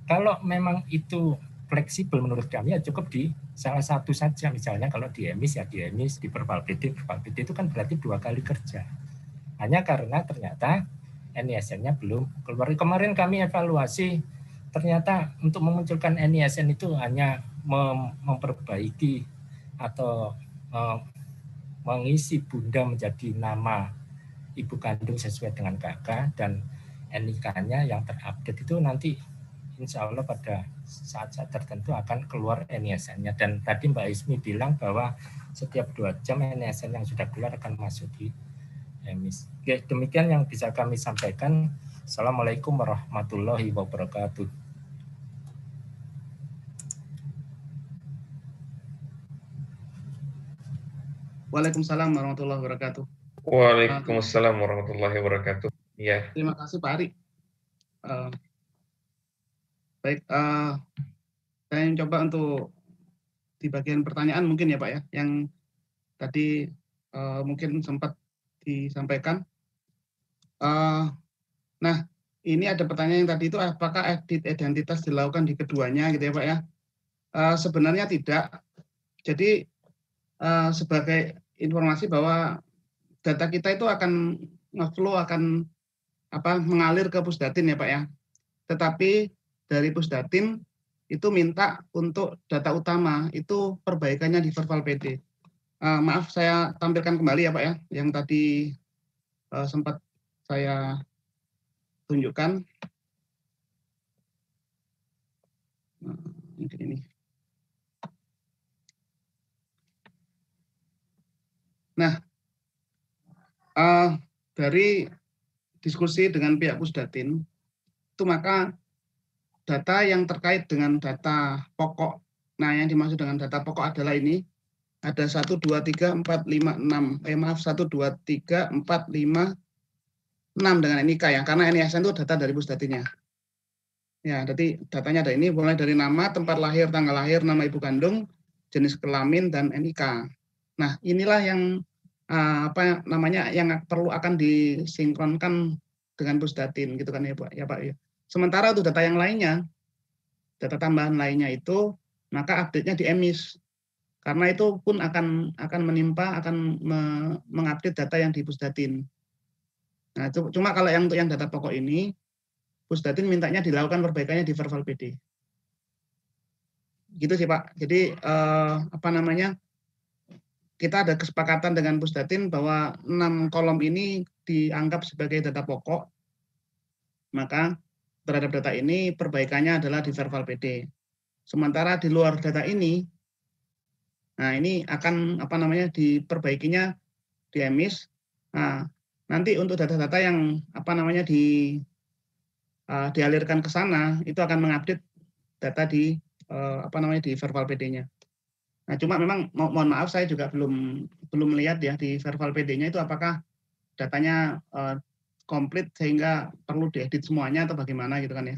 Kalau memang itu fleksibel menurut kami ya cukup di salah satu saja, misalnya kalau di EMIS ya di EMIS, di Perpal PD itu kan berarti 2 kali kerja. Hanya karena ternyata NISN-nya belum keluar. Kemarin kami evaluasi ternyata untuk memunculkan NISN itu hanya memperbaiki atau mengisi bunda menjadi nama ibu kandung sesuai dengan KK, dan NIK-nya yang terupdate itu nanti insya Allah pada saat-saat tertentu akan keluar NISN-nya. Dan tadi Mbak Ismi bilang bahwa setiap 2 jam NISN yang sudah keluar akan masuk di EMIS. Oke, demikian yang bisa kami sampaikan. Assalamualaikum warahmatullahi wabarakatuh. Waalaikumsalam warahmatullahi wabarakatuh. Waalaikumsalam warahmatullahi wabarakatuh. Ya. Terima kasih Pak Ari. Baik, saya coba untuk di bagian pertanyaan mungkin ya Pak ya, yang tadi mungkin sempat disampaikan. Nah, ini ada pertanyaan yang tadi itu apakah edit identitas dilakukan di keduanya gitu ya Pak ya? Sebenarnya tidak. Jadi sebagai informasi bahwa data kita itu akan ngeflow, akan mengalir ke Pusdatin ya Pak ya. Tetapi dari Pusdatin itu minta untuk data utama itu perbaikannya di Perpal PD. Maaf saya tampilkan kembali ya Pak ya, yang tadi sempat saya tunjukkan. Mungkin ini. Nah, dari diskusi dengan pihak Pusdatin, itu maka data yang terkait dengan data pokok, nah yang dimaksud dengan data pokok adalah ini, ada 1, 2, 3, 4, 5, 6, 1, 2, 3, 4, 5, 6 dengan NIK ya, karena NISN itu data dari Pusdatinnya. Ya, jadi datanya ada ini, mulai dari nama, tempat lahir, tanggal lahir, nama ibu kandung, jenis kelamin, dan NIK. Nah, inilah yang yang perlu akan disinkronkan dengan Pusdatin gitu kan ya Pak. Ya. Sementara untuk data yang lainnya, data tambahan lainnya itu maka update-nya di EMIS. Karena itu pun akan menimpa, akan mengupdate data yang di Pusdatin. Nah, cuma kalau yang untuk yang data pokok ini Pusdatin mintanya dilakukan perbaikannya di Perpal PD. Gitu sih Pak. Jadi kita ada kesepakatan dengan Pusdatin bahwa 6 kolom ini dianggap sebagai data pokok, maka terhadap data ini perbaikannya adalah di Perpal PD. Sementara di luar data ini, Nah, ini akan diperbaikinya di EMIS. Nah, nanti untuk data-data yang dialirkan ke sana itu akan mengupdate data di di verbal PD-nya. Nah, cuma memang mohon maaf saya juga belum melihat ya di verbal PD-nya itu apakah datanya komplit sehingga perlu diedit semuanya atau bagaimana gitu kan ya.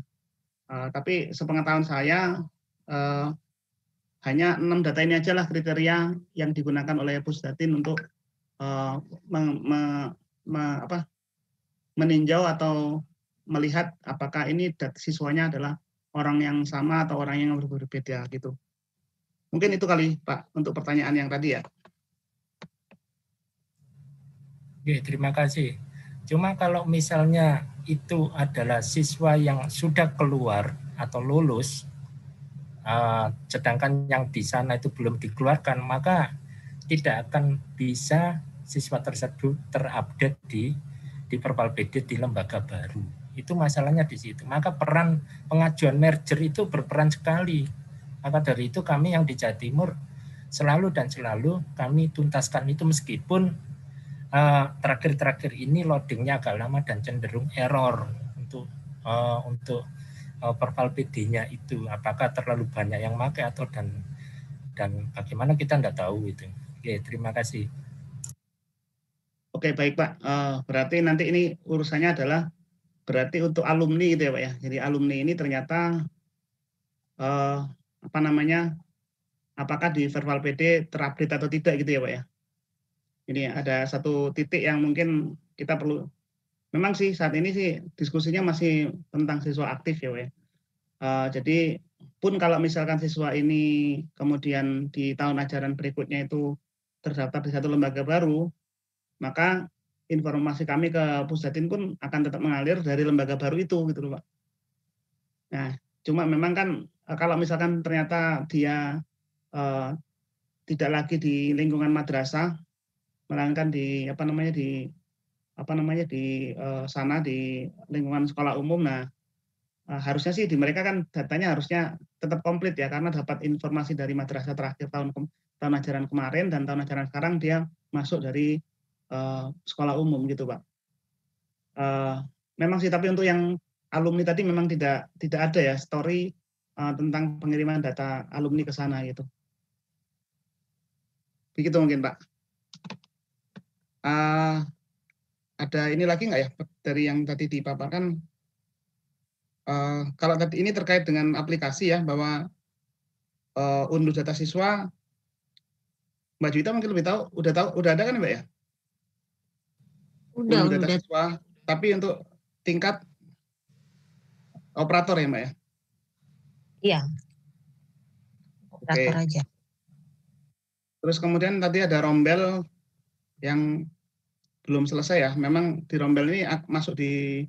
Tapi sepengetahuan saya hanya 6 data ini aja lah kriteria yang digunakan oleh Pusdatin untuk meninjau atau melihat apakah ini siswanya adalah orang yang sama atau orang yang berbeda gitu. Mungkin itu kali Pak untuk pertanyaan yang tadi ya. Oke, terima kasih. Cuma kalau misalnya itu adalah siswa yang sudah keluar atau lulus, sedangkan yang di sana itu belum dikeluarkan, maka tidak akan bisa siswa tersebut terupdate di Perpal PD di lembaga baru. Itu masalahnya di situ. Maka peran pengajuan merger itu berperan sekali. Maka dari itu kami yang di Jawa Timur selalu kami tuntaskan itu meskipun terakhir-terakhir ini loadingnya agak lama dan cenderung error untuk Perpal PD-nya itu. Apakah terlalu banyak yang pakai atau dan bagaimana kita tidak tahu itu. Oke, terima kasih. Oke, baik Pak. Berarti nanti ini urusannya adalah berarti untuk alumni gitu ya Pak ya. Jadi alumni ini ternyata apakah di verbal PD terupdate atau tidak gitu ya Pak ya. Ini ada satu titik yang mungkin kita perlu. Memang sih saat ini sih diskusinya masih tentang siswa aktif ya Pak ya. Jadi pun kalau misalkan siswa ini kemudian di tahun ajaran berikutnya itu terdaftar di satu lembaga baru, maka informasi kami ke Pusdatin pun akan tetap mengalir dari lembaga baru itu gitu loh Pak. Nah, cuma memang kan kalau misalkan ternyata dia tidak lagi di lingkungan madrasah, melainkan di sana di lingkungan sekolah umum, nah harusnya sih di mereka kan datanya harusnya tetap komplit ya, karena dapat informasi dari madrasah terakhir tahun ajaran kemarin dan tahun ajaran sekarang dia masuk dari sekolah umum gitu Pak. Memang sih, tapi untuk yang alumni tadi memang tidak ada ya story tentang pengiriman data alumni ke sana gitu. Begitu mungkin Pak. Ada ini lagi nggak ya dari yang tadi dipaparkan? Kalau tadi ini terkait dengan aplikasi ya, bahwa unduh data siswa, Mbak Juwita mungkin lebih tahu, udah ada kan Mbak ya? Udah. Data siswa, tapi untuk tingkat operator ya Mbak ya? Iya. Operator aja. Terus kemudian tadi ada rombel yang belum selesai ya. Memang di rombel ini masuk di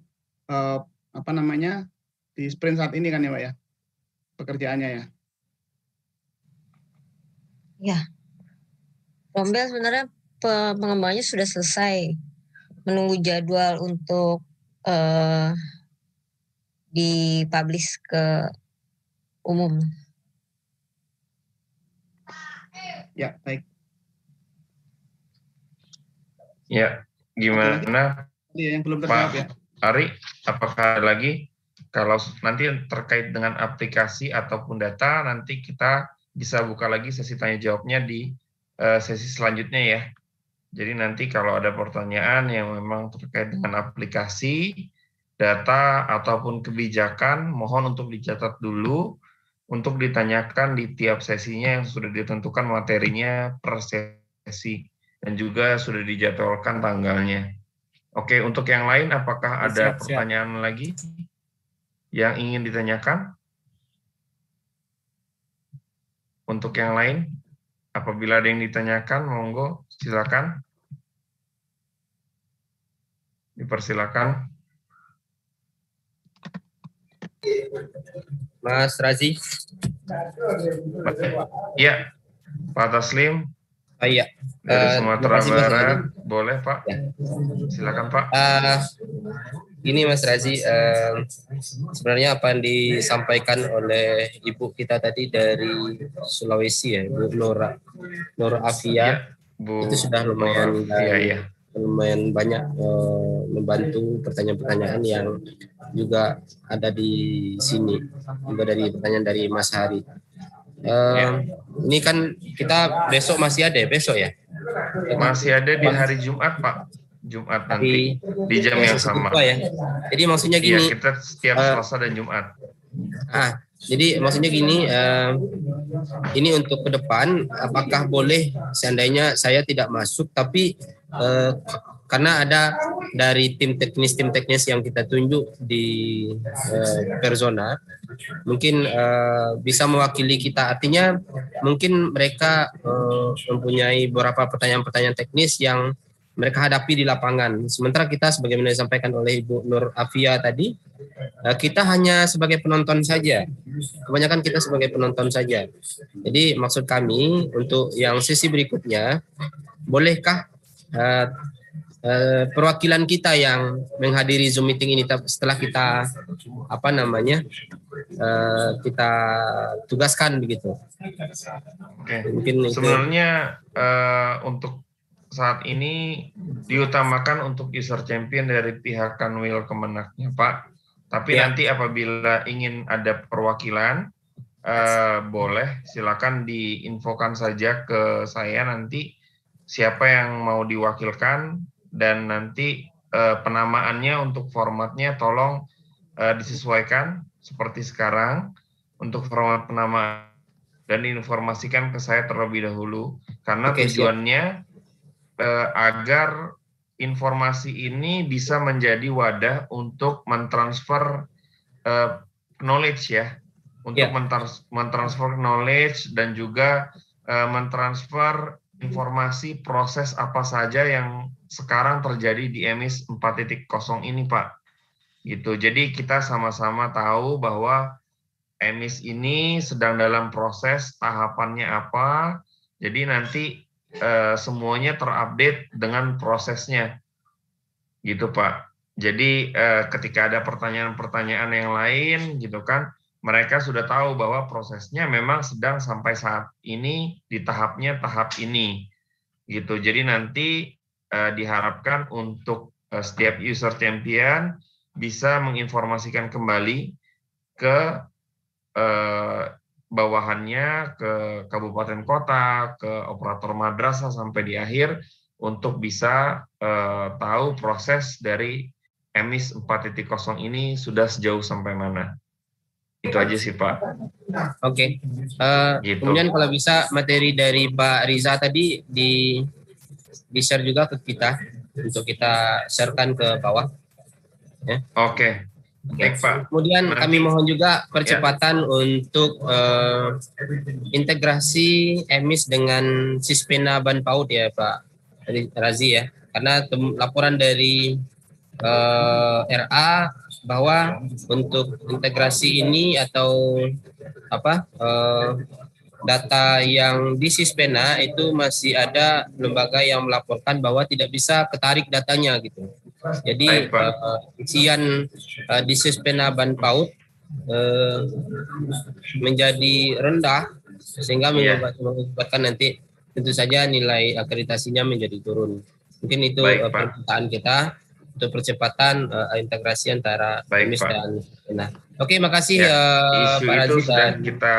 di sprint saat ini kan ya Mbak ya? Pekerjaannya ya? Ya. Rombel sebenarnya pengembangannya sudah selesai. Menunggu jadwal untuk dipublish ke umum. Ya, baik. Ya, gimana yang belum terjawab ya? Ari, apakah ada lagi? Kalau nanti terkait dengan aplikasi ataupun data, nanti kita bisa buka lagi sesi tanya jawabnya di sesi selanjutnya ya. Jadi nanti kalau ada pertanyaan yang memang terkait dengan aplikasi, data, ataupun kebijakan, mohon untuk dicatat dulu, untuk ditanyakan di tiap sesinya yang sudah ditentukan materinya per sesi, dan juga sudah dijadwalkan tanggalnya. Oke, untuk yang lain, apakah ada pertanyaan lagi yang ingin ditanyakan? Untuk yang lain, apabila ada yang ditanyakan, monggo silakan. Dipersilakan. Mas Razi. Iya, Pak Taslim. Iya. Dari Sumatera Barat, boleh Pak? Ya. Silakan Pak. Gini Mas Razi, sebenarnya apa yang disampaikan oleh Ibu kita tadi dari Sulawesi ya, Bu Nur Afia, Bu itu sudah lumayan lumayan banyak membantu pertanyaan-pertanyaan yang juga ada di sini, juga dari pertanyaan dari Mas Hari. Ini kan kita besok masih ada ya, besok ya? Masih ada di hari Jumat Pak. Jumat nanti di jam yang sama. Ya. Jadi maksudnya gini. Iya, kita setiap Selasa dan Jumat. Jadi maksudnya gini, ini untuk ke depan, apakah boleh seandainya saya tidak masuk, tapi karena ada dari tim teknis yang kita tunjuk di Persona, mungkin bisa mewakili kita. Artinya mungkin mereka mempunyai beberapa pertanyaan-pertanyaan teknis yang mereka hadapi di lapangan. Sementara kita sebagaimana disampaikan oleh Ibu Nur Afia tadi, kita hanya sebagai penonton saja. Kebanyakan kita sebagai penonton saja. Jadi maksud kami untuk yang sesi berikutnya, bolehkah perwakilan kita yang menghadiri Zoom meeting ini setelah kita kita tugaskan begitu. Oke. Mungkin sebenarnya untuk saat ini diutamakan untuk user champion dari pihak Kanwil Kemenaknya Pak. Tapi nanti apabila ingin ada perwakilan, boleh silakan diinfokan saja ke saya nanti siapa yang mau diwakilkan, dan nanti penamaannya untuk formatnya tolong disesuaikan seperti sekarang untuk format penamaan dan diinformasikan ke saya terlebih dahulu, karena tujuannya agar informasi ini bisa menjadi wadah untuk mentransfer knowledge ya, untuk mentransfer knowledge dan juga mentransfer informasi proses apa saja yang sekarang terjadi di EMIS 4.0 ini Pak. Gitu. Jadi kita sama-sama tahu bahwa EMIS ini sedang dalam proses tahapannya apa. Jadi nanti semuanya terupdate dengan prosesnya, gitu Pak. Jadi ketika ada pertanyaan-pertanyaan yang lain, gitu kan, mereka sudah tahu bahwa prosesnya memang sedang sampai saat ini di tahap ini, gitu. Jadi nanti diharapkan untuk setiap user champion bisa menginformasikan kembali ke bawahannya, ke kabupaten kota, ke operator madrasah sampai di akhir untuk bisa tahu proses dari EMIS 4.0 ini sudah sejauh sampai mana. Itu aja sih Pak. Oke. Gitu. Kemudian kalau bisa materi dari Pak Riza tadi di-share juga ke kita untuk kita sharekan ke bawah. Ya. Oke. Baik, Pak. Kemudian kami mohon juga percepatan untuk integrasi EMIS dengan Sispena Ban PAUD ya Pak Razi ya. Karena laporan dari RA bahwa untuk integrasi ini atau data yang di Sispena itu masih ada lembaga yang melaporkan bahwa tidak bisa ketarik datanya gitu. Jadi isian di Sispena Ban PAUD menjadi rendah sehingga mengakibatkan nanti tentu saja nilai akreditasinya menjadi turun. Mungkin itu permintaan kita untuk percepatan integrasi antara EMIS dan Sispena. Oke, makasih isu Pak Razi. Itu sudah kita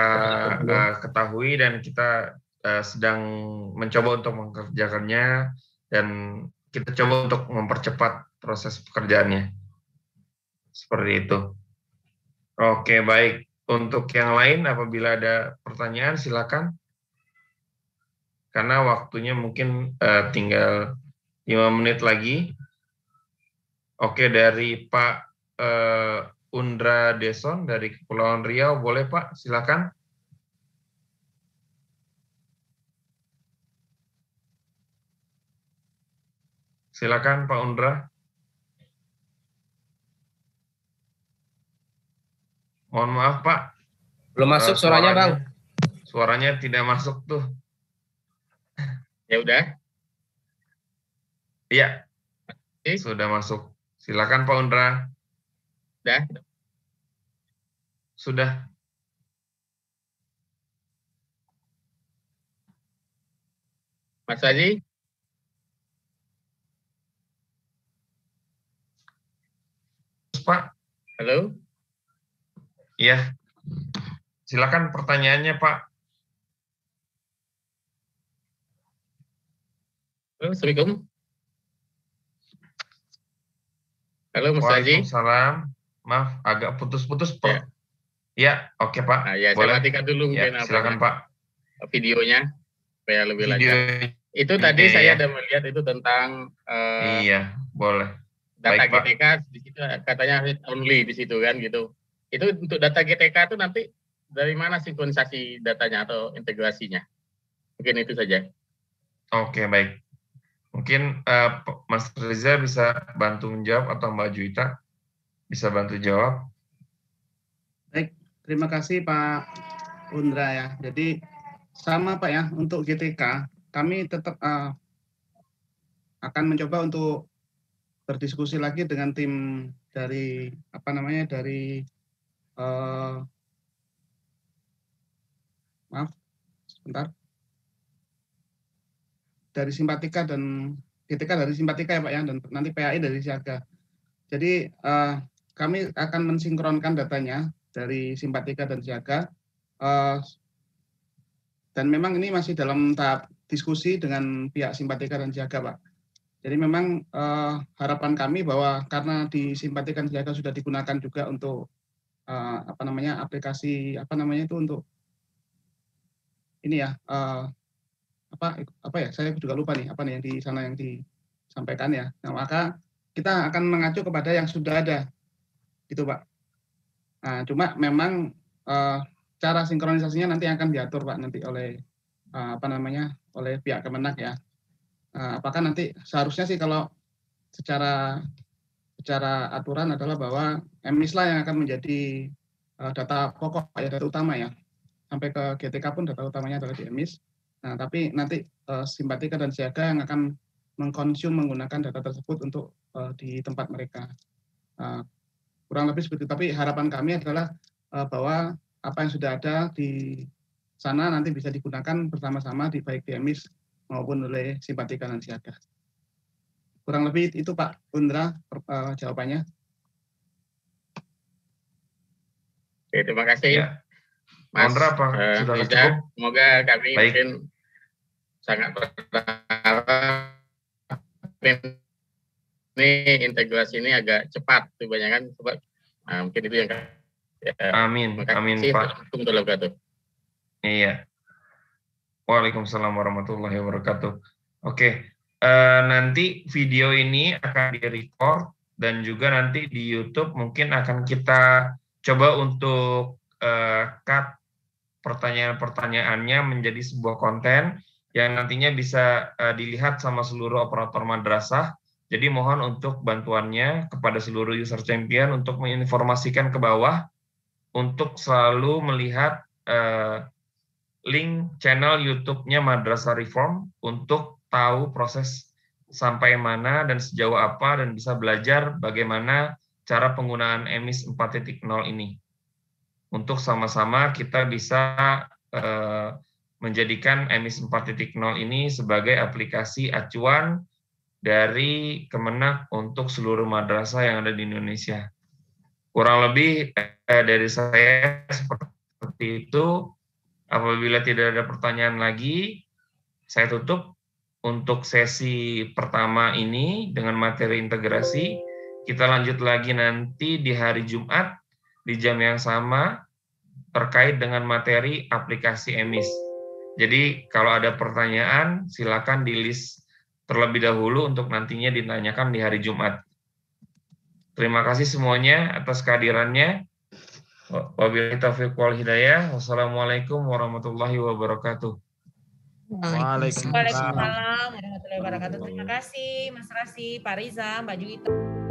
ketahui dan kita sedang mencoba untuk mengerjakannya, dan kita coba untuk mempercepat proses pekerjaannya. Seperti itu. Oke, baik. Untuk yang lain, apabila ada pertanyaan, silakan. Karena waktunya mungkin tinggal 5 menit lagi. Oke, dari Pak Undra Deson dari Kepulauan Riau, boleh Pak, silakan. Silakan Pak Undra. Mohon maaf Pak. Belum masuk suaranya Bang. Suaranya tidak masuk tuh. Ya udah. Iya. Sudah masuk. Silakan Pak Undra. Sudah. Mas Haji? Pak. Halo? Iya. Silakan pertanyaannya, Pak. Halo, Assalamualaikum. Halo, Mas Haji. Waalaikumsalam. Maaf, agak putus-putus, Pak. Ya, oke, Pak. Nah, ya, boleh. Saya matikan dulu mungkin silakan, Pak. Videonya supaya lebih lancar. Itu tadi saya ada melihat itu tentang iya, boleh. Data Baik, GTK di situ katanya only di situ kan gitu. Itu untuk data GTK itu nanti dari mana sinkronisasi datanya atau integrasinya? Mungkin itu saja. Oke, baik. Mungkin Mas Reza bisa bantu menjawab atau Mbak Juwita bisa bantu jawab. Baik, terima kasih Pak Undra ya. Jadi sama Pak ya, untuk GTK kami tetap akan mencoba untuk berdiskusi lagi dengan tim dari maaf sebentar, dari Simpatika dan GTK dari Simpatika ya Pak ya, dan nanti PAI dari Siaga. Jadi kami akan mensinkronkan datanya dari Simpatika dan Siaga, dan memang ini masih dalam tahap diskusi dengan pihak Simpatika dan Siaga Pak. Jadi memang harapan kami bahwa karena di Simpatika dan Siaga sudah digunakan juga untuk aplikasi itu untuk ini ya, saya juga lupa nih apa nih yang di sana yang disampaikan ya. Nah, maka kita akan mengacu kepada yang sudah ada gitu Pak. Nah, cuma memang cara sinkronisasinya nanti akan diatur Pak nanti oleh oleh pihak Kemenak ya. Apakah nanti seharusnya sih kalau secara aturan adalah bahwa EMIS lah yang akan menjadi data pokok ya, data utama ya. Sampai ke GTK pun data utamanya adalah di EMIS. Nah, tapi nanti Simpatika dan Siaga yang akan menggunakan data tersebut untuk di tempat mereka. Kurang lebih seperti itu. Tapi harapan kami adalah bahwa apa yang sudah ada di sana nanti bisa digunakan bersama-sama baik di EMIS maupun oleh Simpatika dan Siaga. Kurang lebih itu Pak Undra jawabannya. Oke, terima kasih. Ya. Mas Undra, apa sudah cukup? Semoga kami mungkin sangat berharap ini integrasi ini agak cepat. Kebanyakan mungkin itu yang amin, amin Pak. Iya. Waalaikumsalam warahmatullahi wabarakatuh. Oke, nanti video ini akan di-record dan juga nanti di YouTube mungkin akan kita coba untuk cut pertanyaan-pertanyaannya menjadi sebuah konten yang nantinya bisa dilihat sama seluruh operator madrasah. Jadi mohon untuk bantuannya kepada seluruh user champion untuk menginformasikan ke bawah untuk selalu melihat link channel YouTube-nya Madrasah Reform untuk tahu proses sampai mana dan sejauh apa dan bisa belajar bagaimana cara penggunaan EMIS 4.0 ini. Untuk sama-sama kita bisa menjadikan EMIS 4.0 ini sebagai aplikasi acuan dari Kemenak untuk seluruh madrasah yang ada di Indonesia. Kurang lebih dari saya seperti itu. Apabila tidak ada pertanyaan lagi, saya tutup untuk sesi pertama ini dengan materi integrasi. Kita lanjut lagi nanti di hari Jumat di jam yang sama terkait dengan materi aplikasi EMIS. Jadi kalau ada pertanyaan silakan di list terlebih dahulu untuk nantinya ditanyakan di hari Jumat. Terima kasih semuanya atas kehadirannya. Wabillahi taufiq wal hidayah. Wassalamualaikum warahmatullahi wabarakatuh. Waalaikumsalam warahmatullahi wabarakatuh. Terima kasih Mas Rasi, Pak Riza, Mbak Juwita.